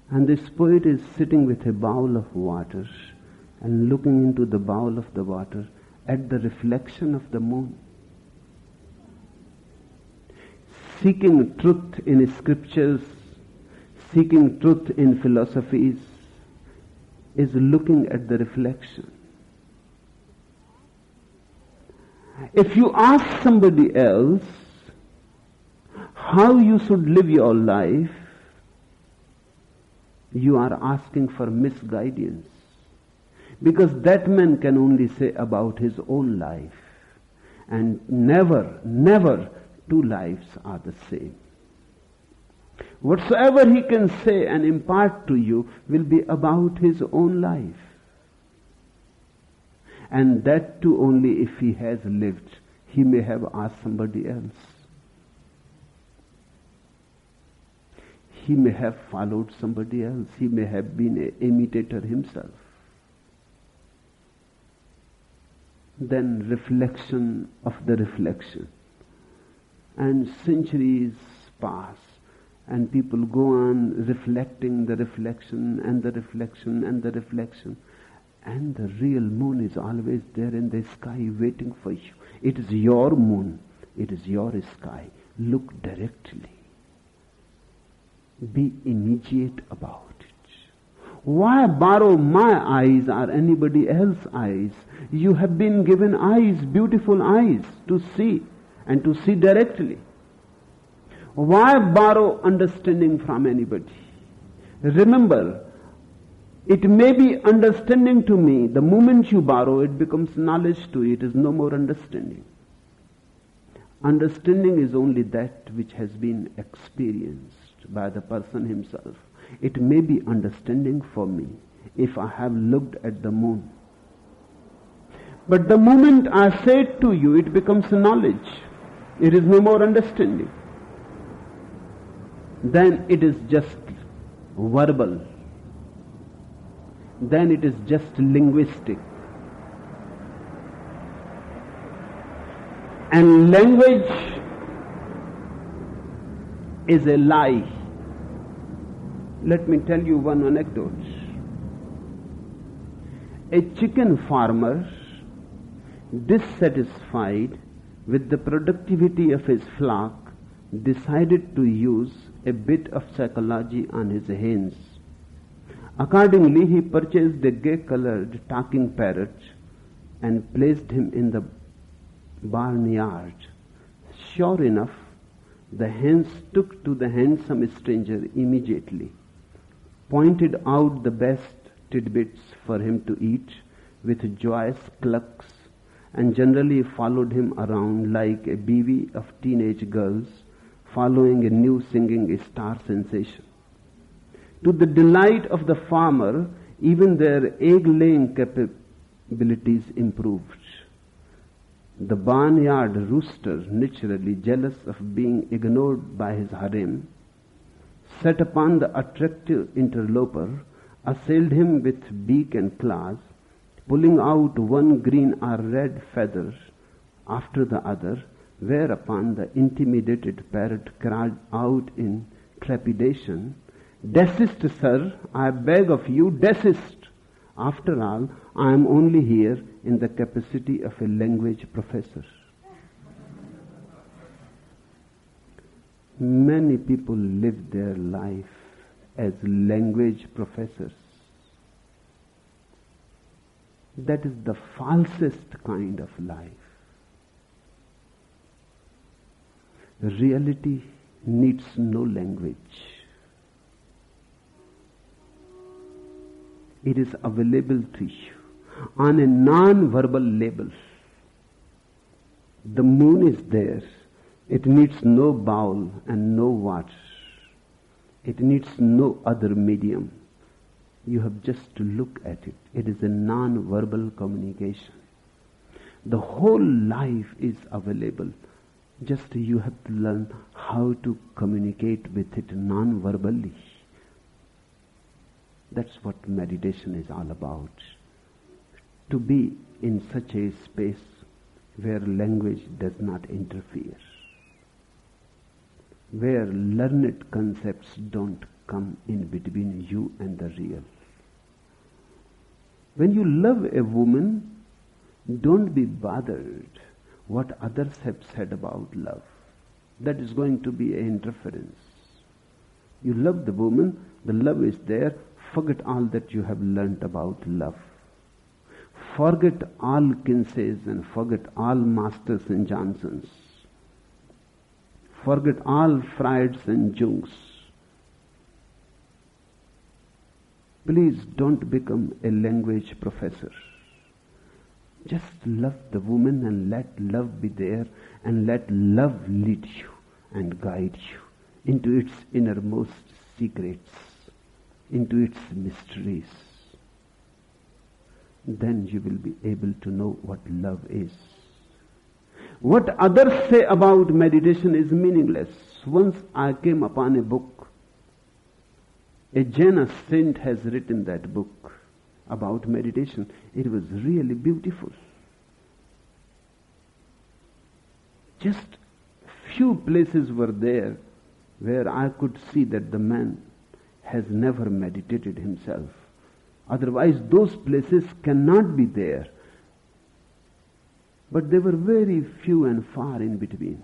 And this poet is sitting with a bowl of water and looking into the bowl of the water at the reflection of the moon. Seeking truth in scriptures, seeking truth in philosophies, is looking at the reflection. If you ask somebody else how you should live your life, you are asking for misguidance. Because that man can only say about his own life. And never two lives are the same. Whatsoever he can say and impart to you will be about his own life. And that too only if he has lived. He may have asked somebody else. He may have followed somebody else. He may have been an imitator himself. Then reflection of the reflection. And centuries pass. and people go on reflecting the reflection and the reflection and the reflection, and the real moon is always there in the sky waiting for you. It is your moon. It is your sky. Look directly. Be immediate about it. Why borrow my eyes or anybody else's eyes? You have been given eyes, beautiful eyes, to see and to see directly. Why borrow understanding from anybody? Remember, it may be understanding to me. The moment you borrow, it becomes knowledge to you. It is no more understanding. Understanding is only that which has been experienced by the person himself. It may be understanding for me if I have looked at the moon. But the moment I say it to you, it becomes knowledge. It is no more understanding. Then it is just verbal. Then it is just linguistic. And language is a lie. Let me tell you one anecdote. A chicken farmer, dissatisfied with the productivity of his flock, decided to use a bit of psychology on his hens. Accordingly, he purchased a gay-colored talking parrot and placed him in the barnyard. Sure enough, the hens took to the handsome stranger immediately, pointed out the best tidbits for him to eat with joyous clucks, and generally followed him around like a bevy of teenage girls following a new singing star sensation. To the delight of the farmer, even their egg-laying capabilities improved. The barnyard rooster, naturally jealous of being ignored by his harem, set upon the attractive interloper, assailed him with beak and claws, pulling out one green or red feather after the other, whereupon the intimidated parrot cried out in trepidation, "Desist, sir, I beg of you, desist. After all, I am only here in the capacity of a language professor." Many people live their life as language professors. That is the falsest kind of life. Reality needs no language. It is available to you on a non-verbal level. The moon is there. It needs no bowl and no water. It needs no other medium. You have just to look at it. It is a non-verbal communication. The whole life is available. Just you have to learn how to communicate with it non-verbally. That's what meditation is all about. To be in such a space where language does not interfere, where learned concepts don't come in between you and the real. When you love a woman, don't be bothered what others have said about love. That is going to be an interference. You love the woman, the love is there. Forget all that you have learnt about love. Forget all Kinseys and forget all Masters and Johnsons. Forget all Freuds and Jungs. Please don't become a language professor. Just love the woman and let love be there, and let love lead you and guide you into its innermost secrets, into its mysteries. Then you will be able to know what love is. What others say about meditation is meaningless. Once I came upon a book. A Jaina saint has written that book about meditation. It was really beautiful. Just few places were there where I could see that the man has never meditated himself. Otherwise, those places cannot be there. But they were very few and far in between.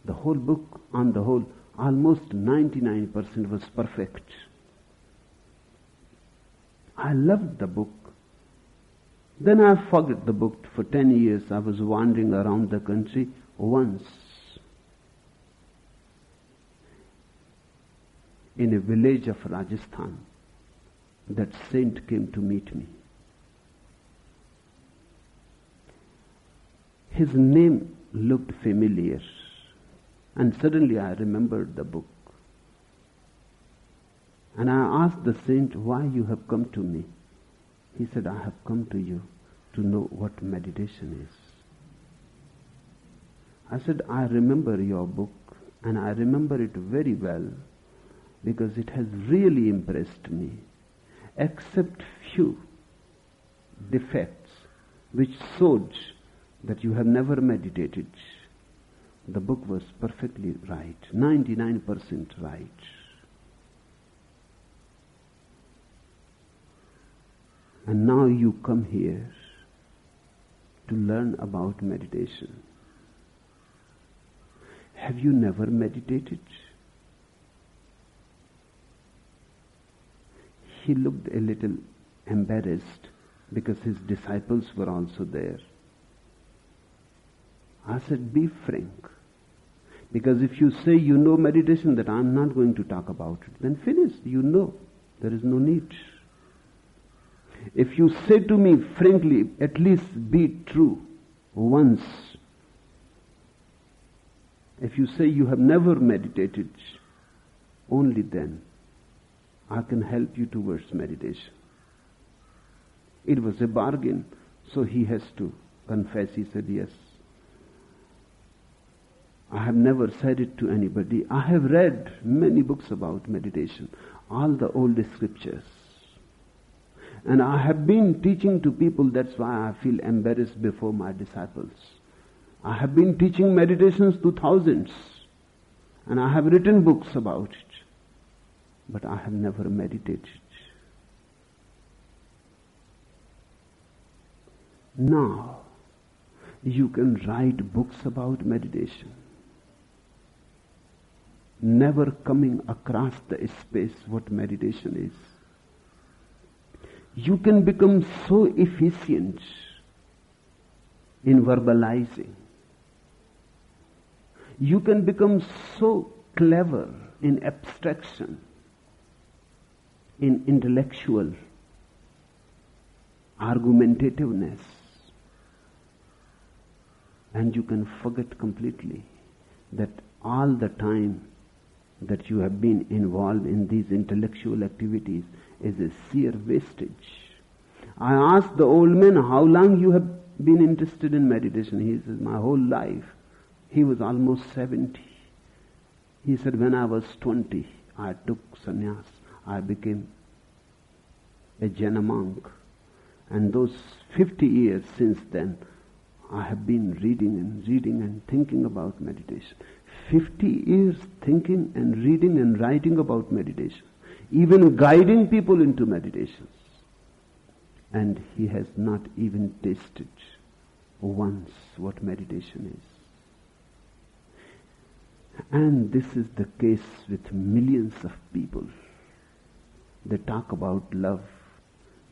The whole book, on the whole, almost 99% was perfect. I loved the book. Then I forgot the book. For 10 years I was wandering around the country. Once, in a village of Rajasthan, that saint came to meet me. His name looked familiar, and suddenly I remembered the book. And I asked the saint, why you have come to me? He said, I have come to you to know what meditation is. I said, I remember your book, and I remember it very well, because it has really impressed me, except few defects which showed that you have never meditated. The book was perfectly right, 99% right. And now you come here to learn about meditation. Have you never meditated? He looked a little embarrassed because his disciples were also there. I said, be frank. Because if you say you know meditation, that I'm not going to talk about it, then finish. You know. There is no need. If you say to me frankly, at least be true once. If you say you have never meditated, only then I can help you towards meditation. It was a bargain, so he has to confess. He said, yes. I have never said it to anybody. I have read many books about meditation, all the old scriptures. And I have been teaching to people, that's why I feel embarrassed before my disciples. I have been teaching meditations to thousands, and I have written books about it, but I have never meditated. Now, you can write books about meditation, never coming across the space what meditation is. You can become so efficient in verbalizing. You can become so clever in abstraction, in intellectual argumentativeness, and you can forget completely that all the time that you have been involved in these intellectual activities is a sheer wastage. I asked the old man, how long you have been interested in meditation? He said, my whole life. He was almost 70. He said, when I was 20, I took sannyas. I became a Jaina monk. And those 50 years since then, I have been reading and thinking about meditation. 50 years thinking and reading and writing about meditation, even guiding people into meditations. And he has not even tasted once what meditation is. And this is the case with millions of people. They talk about love.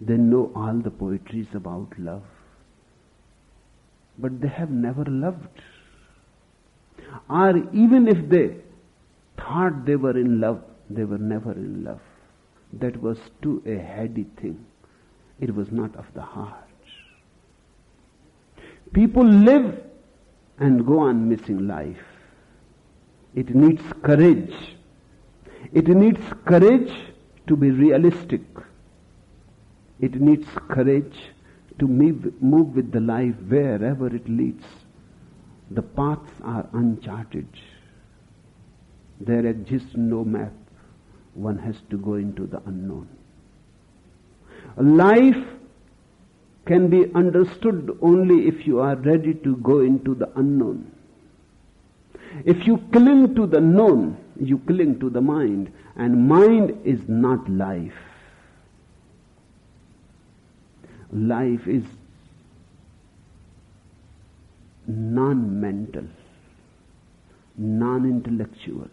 They know all the poetries about love. But they have never loved. Or even if they thought they were in love, they were never in love. That was too a heady thing. It was not of the heart. People live and go on missing life. It needs courage. It needs courage to be realistic. It needs courage to move with the life wherever it leads. The paths are uncharted. There exists no map. One has to go into the unknown. Life can be understood only if you are ready to go into the unknown. If you cling to the known, you cling to the mind, and mind is not life. Life is non-mental, non-intellectual,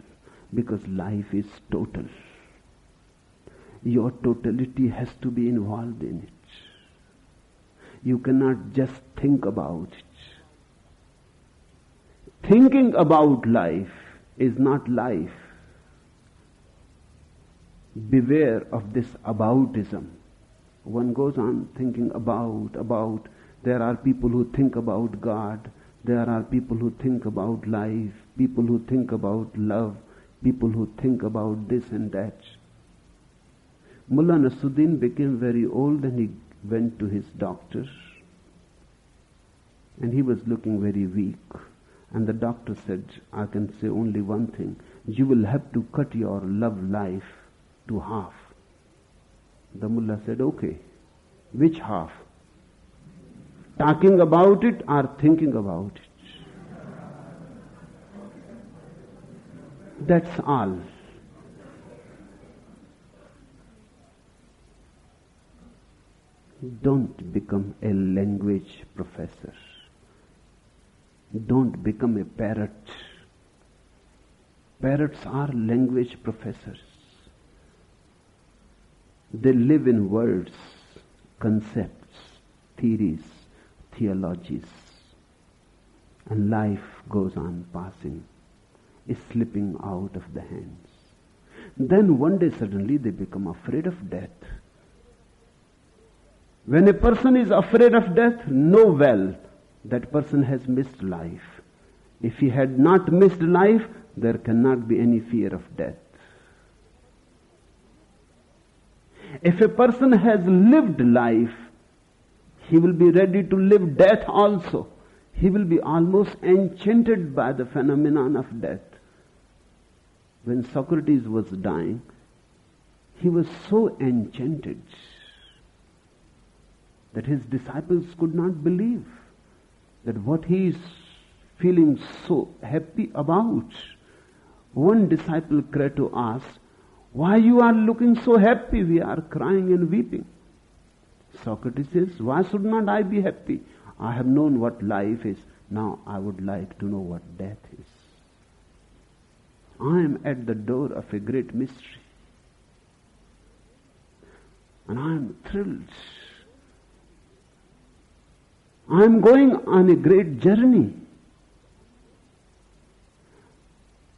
because life is total. Your totality has to be involved in it. You cannot just think about it. Thinking about life is not life. Beware of this aboutism. One goes on thinking about. There are people who think about God. There are people who think about life. People who think about love. People who think about this and that. Mullah Nasruddin became very old and he went to his doctor. And he was looking very weak. And the doctor said, I can say only one thing. You will have to cut your love life to half. The mullah said, okay. Which half? Talking about it or thinking about it? That's all. Don't become a language professor. Don't become a parrot. Parrots are language professors. They live in words, concepts, theories, theologies. And life goes on passing, is slipping out of the hands. Then one day suddenly they become afraid of death. When a person is afraid of death, know well that person has missed life. If he had not missed life, there cannot be any fear of death. If a person has lived life, he will be ready to live death also. He will be almost enchanted by the phenomenon of death. When Socrates was dying, he was so enchanted that his disciples could not believe that what he is feeling so happy about. One disciple, Creto, asked, why you are looking so happy? We are crying and weeping. Socrates says, why should not I be happy? I have known what life is. Now I would like to know what death is. I am at the door of a great mystery. And I am thrilled. I am going on a great journey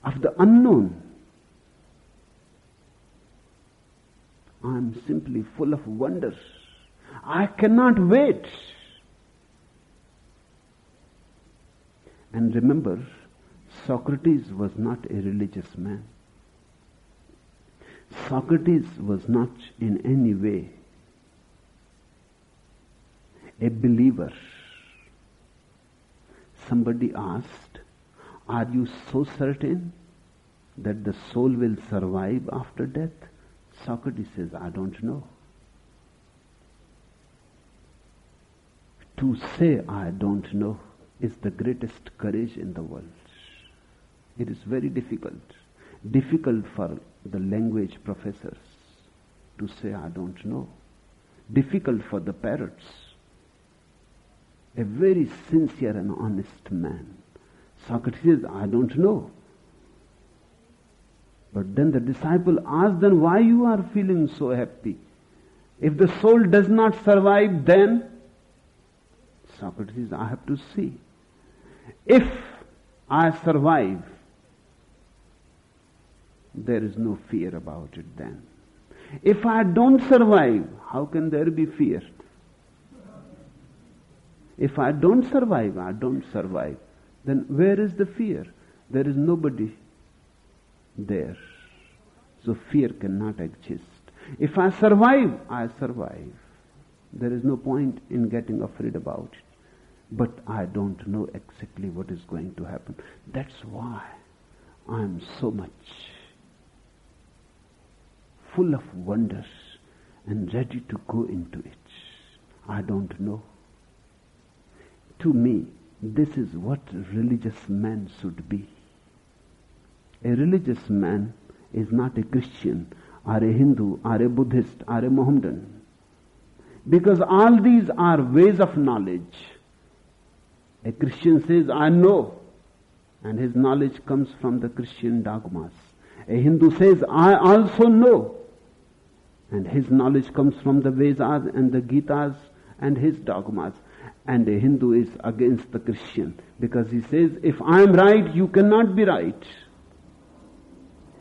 of the unknown. I am simply full of wonder. I cannot wait. And remember, Socrates was not a religious man. Socrates was not in any way a believer. Somebody asked, are you so certain that the soul will survive after death? Socrates says, I don't know. To say I don't know is the greatest courage in the world. It is very difficult. Difficult for the language professors to say I don't know. Difficult for the parrots. A very sincere and honest man. Socrates says, I don't know. But then the disciple asked, then why you are feeling so happy? If the soul does not survive, then Socrates says, I have to see. If I survive, there is no fear about it then. If I don't survive, how can there be fear? If I don't survive, then where is the fear? There is nobody there. So fear cannot exist. If I survive, I survive. There is no point in getting afraid about it. But I don't know exactly what is going to happen. That's why I am so much full of wonders and ready to go into it. I don't know. To me, this is what religious man should be. A religious man is not a Christian or a Hindu or a Buddhist or a Mohammedan. Because all these are ways of knowledge. A Christian says, I know, and his knowledge comes from the Christian dogmas. A Hindu says, I also know, and his knowledge comes from the Vedas and the Gitas and his dogmas. And a Hindu is against the Christian because he says, if I am right, you cannot be right.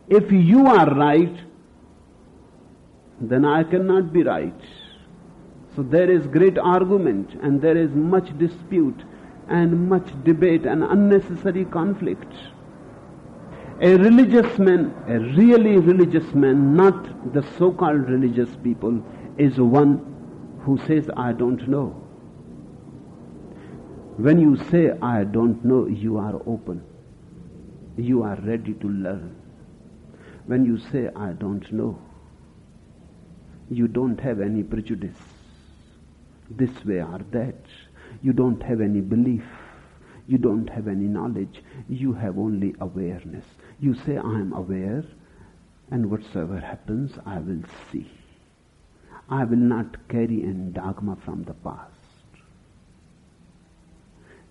If you are right, then I cannot be right. So there is great argument and there is much dispute and much debate and unnecessary conflict. A religious man, a really religious man, not the so-called religious people, is one who says, I don't know. When you say, I don't know, you are open. You are ready to learn. When you say, I don't know, you don't have any prejudice, this way or that. You don't have any belief. You don't have any knowledge. You have only awareness. You say, I am aware, and whatsoever happens, I will see. I will not carry any dogma from the past.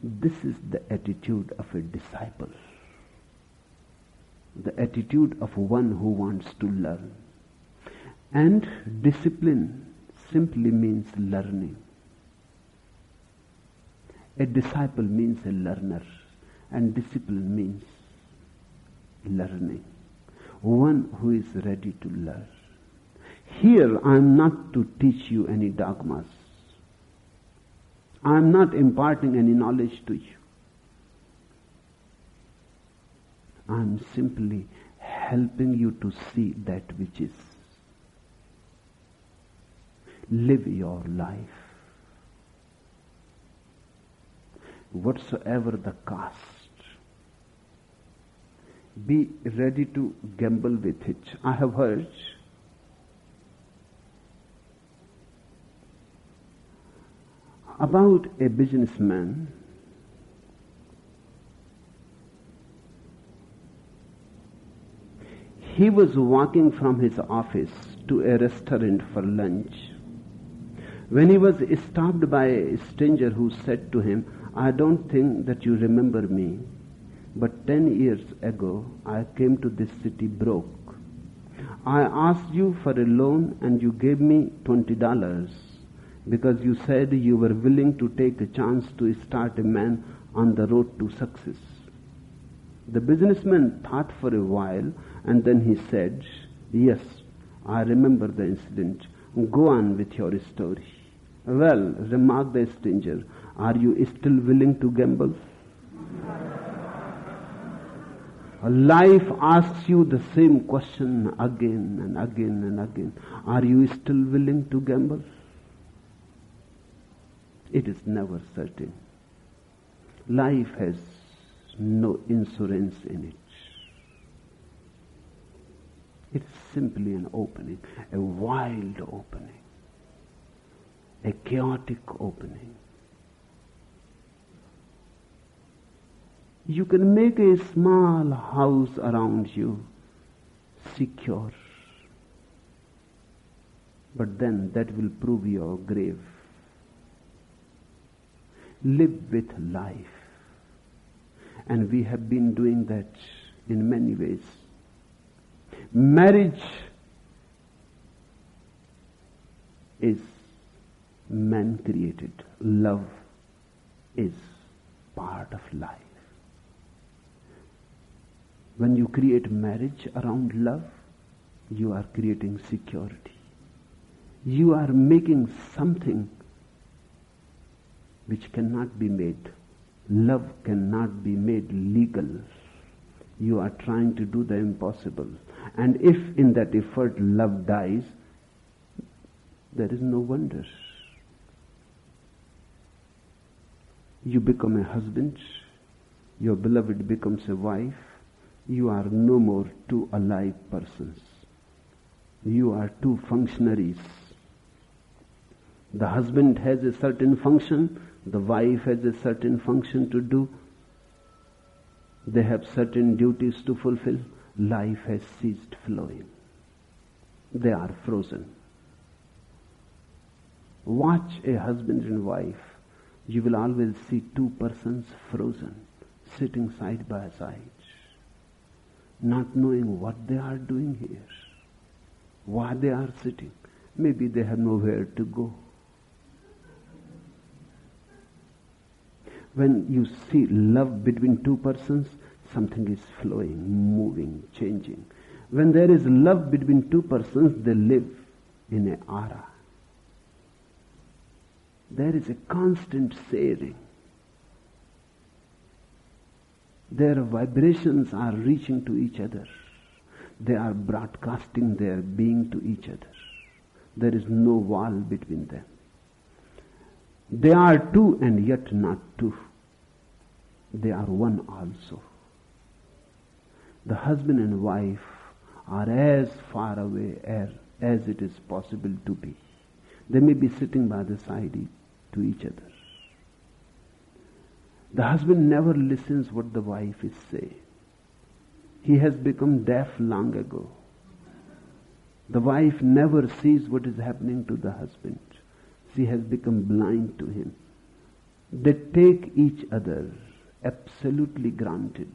This is the attitude of a disciple. The attitude of one who wants to learn. And discipline simply means learning. A disciple means a learner, and discipline means learning. One who is ready to learn. Here I am not to teach you any dogmas. I am not imparting any knowledge to you. I am simply helping you to see that which is. Live your life. Whatsoever the cost, be ready to gamble with it. I have heard about a businessman he was walking from his office to a restaurant for lunch when he was stopped by a stranger who said to him, I don't think that you remember me, but 10 years ago I came to this city broke. I asked you for a loan and you gave me $20 because you said you were willing to take a chance to start a man on the road to success. The businessman thought for a while and then he said, yes, I remember the incident. Go on with your story. Well, remarked the stranger, are you still willing to gamble? Life asks you the same question again and again and again. Are you still willing to gamble? It is never certain. Life has no insurance in it. It's simply an opening, a wild opening, a chaotic opening. You can make a small house around you secure, but then that will prove your grave. Live with life. And we have been doing that in many ways. Marriage is man-created. Love is part of life. When you create marriage around love, you are creating security. You are making something which cannot be made. Love cannot be made legal. You are trying to do the impossible. And if in that effort love dies, there is no wonder. You become a husband, your beloved becomes a wife, you are no more two alive persons. You are two functionaries. The husband has a certain function, the wife has a certain function to do. They have certain duties to fulfill. life has ceased flowing. They are frozen. Watch a husband and wife. You will always see two persons frozen, sitting side by side, not knowing what they are doing here, why they are sitting. Maybe they have nowhere to go. When you see love between two persons, something is flowing, moving, changing. When there is love between two persons, they live in an aura. There is a constant sharing. Their vibrations are reaching to each other. They are broadcasting their being to each other. There is no wall between them. They are two and yet not two. They are one also. The husband and wife are as far away as it is possible to be. They may be sitting by the side to each other. The husband never listens what the wife is saying. He has become deaf long ago. The wife never sees what is happening to the husband. She has become blind to him. They take each other absolutely granted.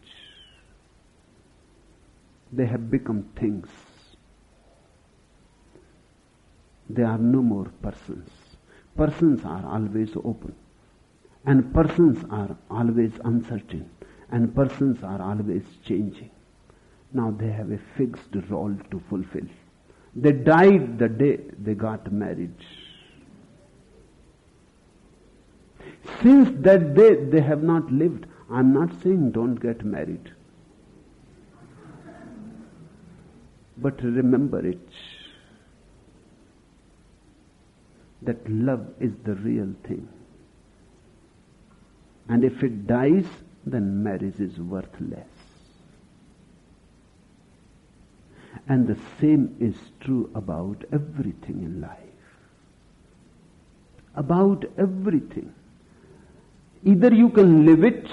They have become things. They are no more persons. Persons are always open. And persons are always uncertain. And persons are always changing. Now they have a fixed role to fulfill. They died the day they got married. Since that day they have not lived. I'm not saying don't get married. But remember it. That love is the real thing. And if it dies, then marriage is worthless. And the same is true about everything in life. About everything. Either you can live it,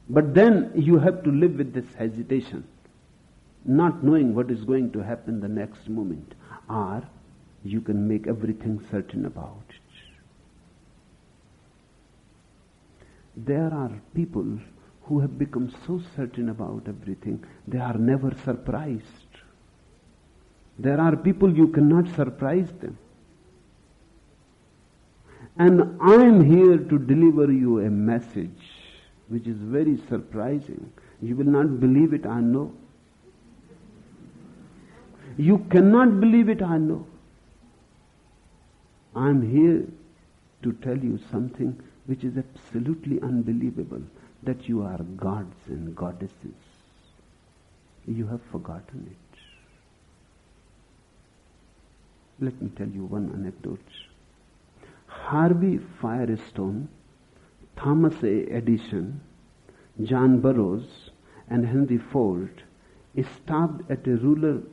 but then you have to live with this hesitation, not knowing what is going to happen the next moment. Or you can make everything certain about it. There are people who have become so certain about everything, they are never surprised. There are people you cannot surprise them. And I am here to deliver you a message which is very surprising. You will not believe it, I know. You cannot believe it, I know. I am here to tell you something which is absolutely unbelievable, that you are gods and goddesses. You have forgotten it. Let me tell you one anecdote. Harvey Firestone, Thomas A. Edison, John Burroughs, and Henry Ford stopped at a rural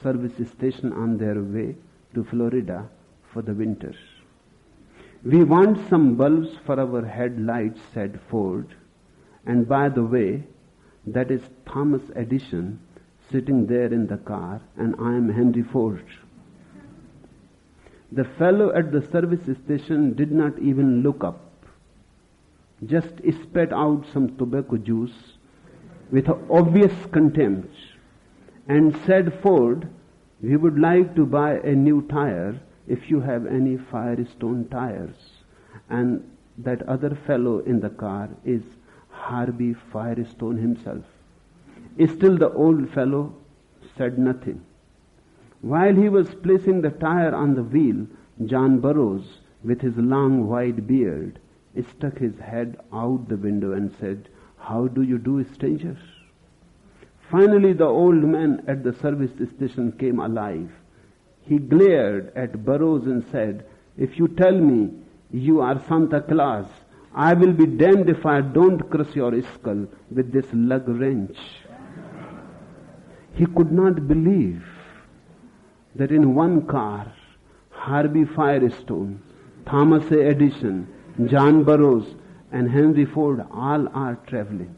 service station on their way to Florida for the winter. We want some bulbs for our headlights, said Ford. And by the way, that is Thomas Edison sitting there in the car, and I am Henry Ford. The fellow at the service station did not even look up, just spat out some tobacco juice with obvious contempt and said, Ford, we would like to buy a new tire if you have any Firestone tires. And that other fellow in the car is Harvey Firestone himself. Still the old fellow said nothing. While he was placing the tire on the wheel, John Burroughs, with his long white beard, stuck his head out the window and said, How do you do, stranger? Finally, the old man at the service station came alive. He glared at Burroughs and said, If you tell me you are Santa Claus, I will be damned if I don't crush your skull with this lug wrench. He could not believe that in one car, Harvey Firestone, Thomas A. Edison, John Burroughs, and Henry Ford all are traveling.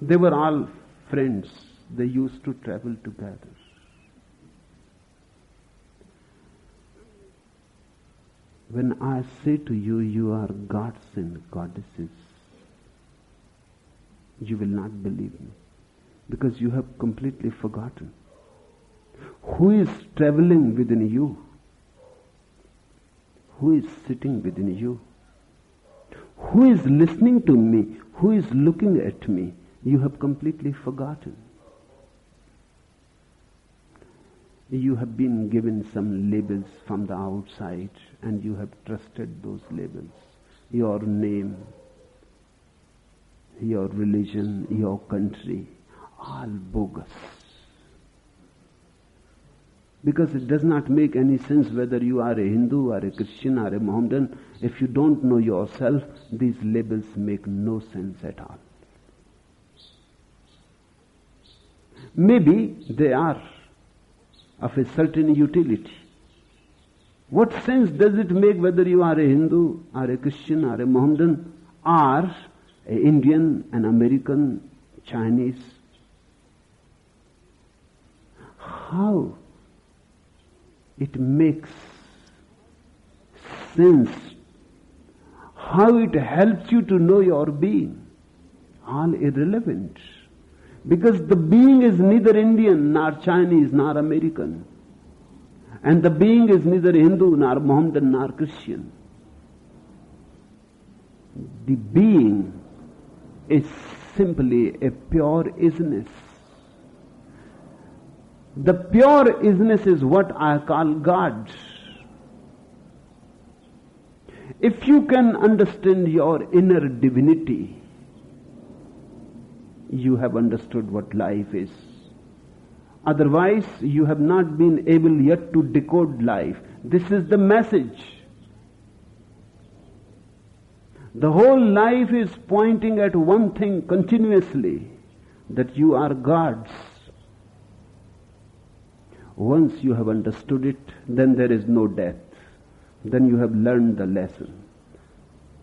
They were all friends. they used to travel together. When I say to you, you are gods and goddesses, you will not believe me, because you have completely forgotten. Who is traveling within you? Who is sitting within you? Who is listening to me? Who is looking at me? You have completely forgotten. You have been given some labels from the outside and you have trusted those labels. Your name, your religion, your country, all bogus. Because it does not make any sense whether you are a Hindu or a Christian or a Mohammedan. If you don't know yourself, these labels make no sense at all. Maybe they are of a certain utility. What sense does it make whether you are a Hindu or a Christian or a Mohammedan or an Indian, an American, Chinese? How it makes sense, how it helps you to know your being, all irrelevant. Because the being is neither Indian, nor Chinese, nor American. And the being is neither Hindu, nor Mohammedan, nor Christian. The being is simply a pure isness. The pure isness is what I call God. If you can understand your inner divinity, you have understood what life is. Otherwise, you have not been able yet to decode life. This is the message. The whole life is pointing at one thing continuously, that you are gods. Once you have understood it, then there is no death. Then you have learned the lesson.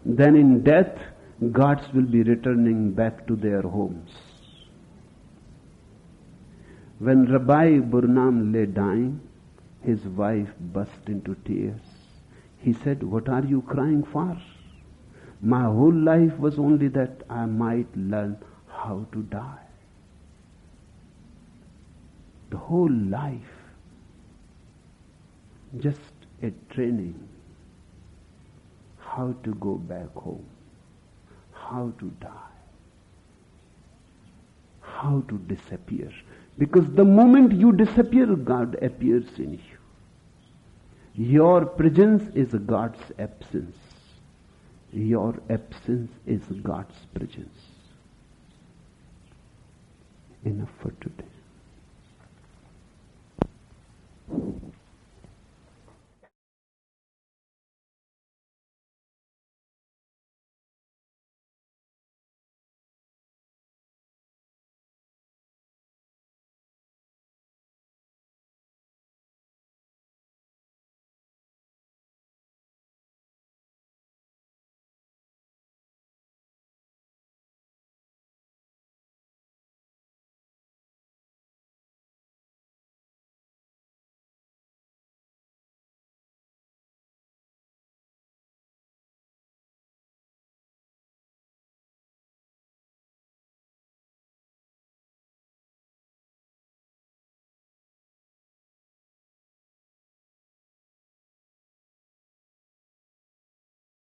Then in death, gods will be returning back to their homes. When Rabbi Burnam lay dying, his wife burst into tears. He said, "What are you crying for? My whole life was only that I might learn how to die." The whole life, just a training, how to go back home, how to die, how to disappear. Because the moment you disappear, God appears in you. Your presence is God's absence. Your absence is God's presence. Enough for today.